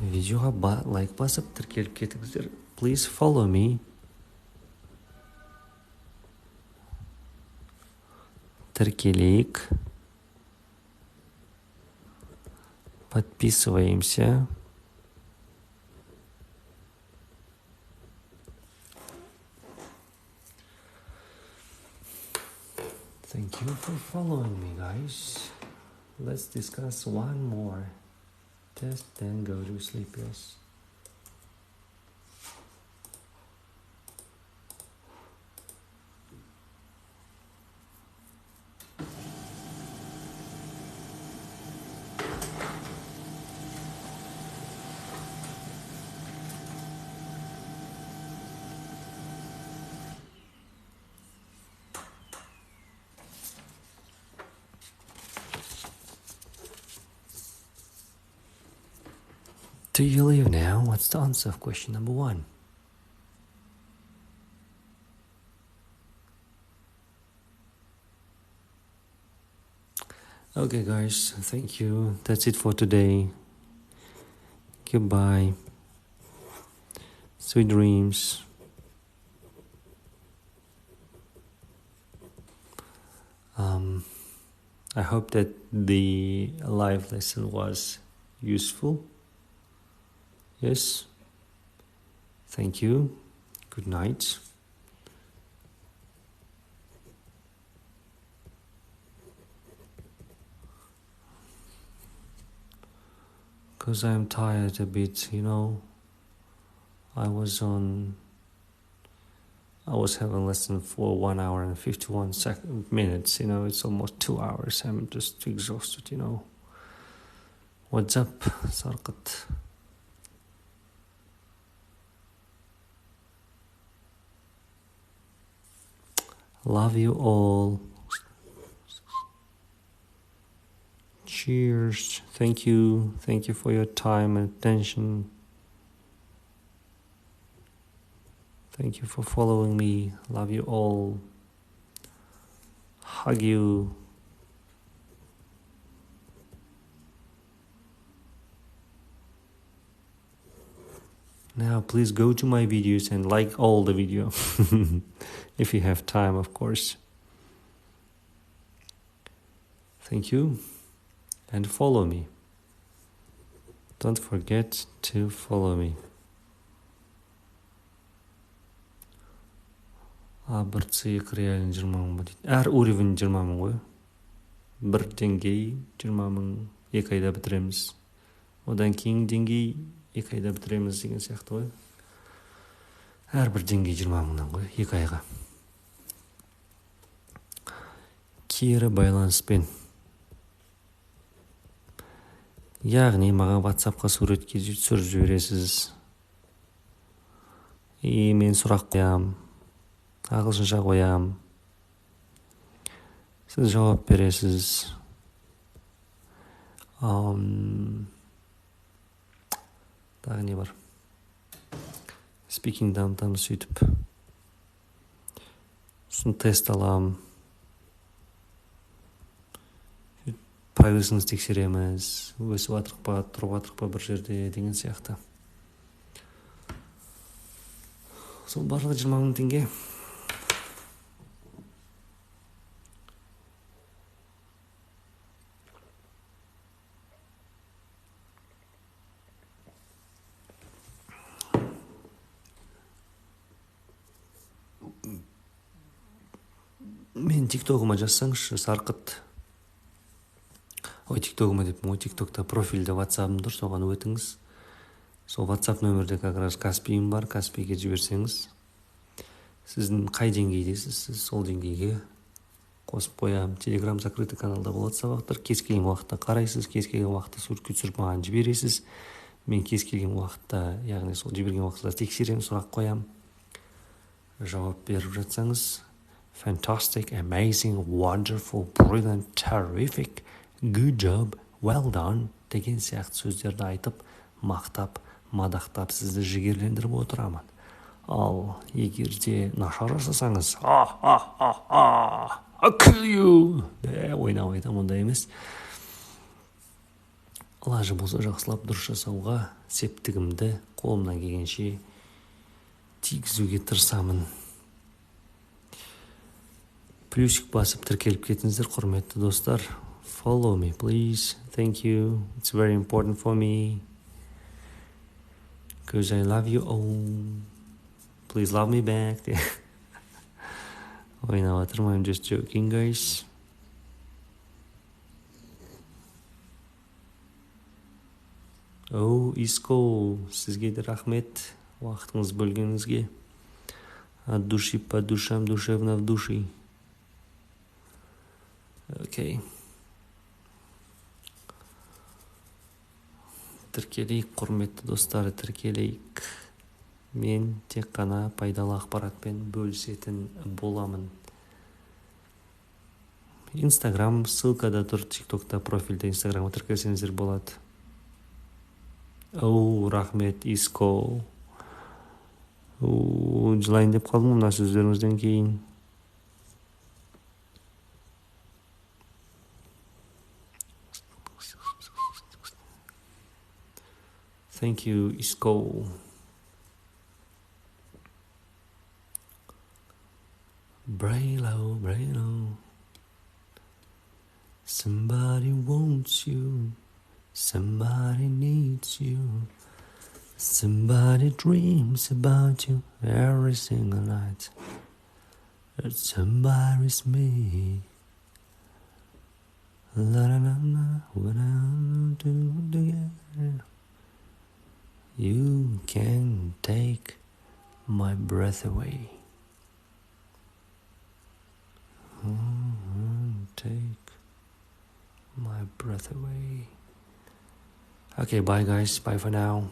Видеоға лайк басып тіркеліп кетіңіздер. Please follow me. Тіркелейік. Подписываемся. Thank you for following me, guys. Let's discuss one more test, then go to sleep, yes. Do you leave now? What's the answer of question number 1? Okay, guys, thank you. That's it for today. Goodbye. Sweet dreams. I hope that the live lesson was useful. Yes. Thank you. Good night. Because I'm tired a bit, I was having lesson for 1 hour and 51 minutes, it's almost 2 hours. I'm just exhausted, What's up, Sarqat? Love you all. Cheers. Thank you. Thank you for your time and attention. Thank you for following me. Love you all. Hug you. Now, please go to my videos and like all the video. If you have time, of course. Thank you. And follow me. Don't forget to follow me. Бір цик реально 20 мың ба дейді. Әр уровень 20 мың ғой. Бір деңгей 20 мың 2 айда бітіреміз. Одан кейін деңгей 2 айда бітіреміз деген сияқты ғой. Әр бір деңгей 20 мыңнан ғой, 2 айға. Кері байланыспен. Яғни маған WhatsApp-қа суретке түсіріп жібересіз. Мен сұрақ қоям. Ағылшынша қоям. Сіз жауап бересіз. Тағы не бар? Speaking down'дан сөйтіп. Сосын тест алам. Прогрессіңізді тексереміз. Өсіп атырық па, тұрып атырық па бір жерде деген сияқты. Сол барлығы 20 мың теңге. Мен тиктогыма жазсаңызшы, Сарқыт. Тиктогыма деппін, тиктокта профильде WhatsApp-ым тұр, соған өтіңіз. Сол WhatsApp нөмірде как раз Каспиім бар, Каспиге жіберсеңіз. Сіздің қай деңгейдесіз, сіз сол деңгейге қосып қоям. Telegram закрытый каналда болады сабақтар. Кез келген уақытта қарайсыз, кез келген уақытта суретке түсіріп маған жібересіз. Мен кез келген уақытта, яғни сол жіберген уақытта тексерем, сұрақ қоям. Жауап беріп жатсаңыз, fantastic, amazing, wonderful, brilliant, terrific, good job, well done деген сияқты сөздерді айтып, мақтап, мадақтап сізді жігерлендіріп отырамын. Ал егерде нашар жасасаңыз, I'll kill you! Ойнап айтам, ондай емес. Лажы болса жақсылап дұрыс жасауға септігімді қолымнан келгенше тигізуге тырысамын. Плюсик басып тіркеліп кетіңіздер, құрметті достар. Follow me, please. Thank you. It's very important for me. Because I love you all. Please love me back. Ойнап отырмын, I'm just joking, guys. Иско, сізге де рахмет. Уақытыңыз бөлгеніңізге. От души по душам, душевно в души. Окей. Тіркелейік, құрметті достары, тіркелейік. Мен тек қана пайдалы ақпаратпен бөлісетін боламын. Инстаграм ссылкада тұр, тиктокта профильде инстаграмға тіркелсеңіздер болады. Рахмет, Иско. Жылайын деп қалдым мына сөздеріңізден кейін. Thank you, Иско. Brailo. Somebody wants you, somebody needs you, somebody dreams about you every single night. That somebody's me. La la la la, what I do together. You can take my breath away. Take my breath away. Okay, bye guys. Bye for now.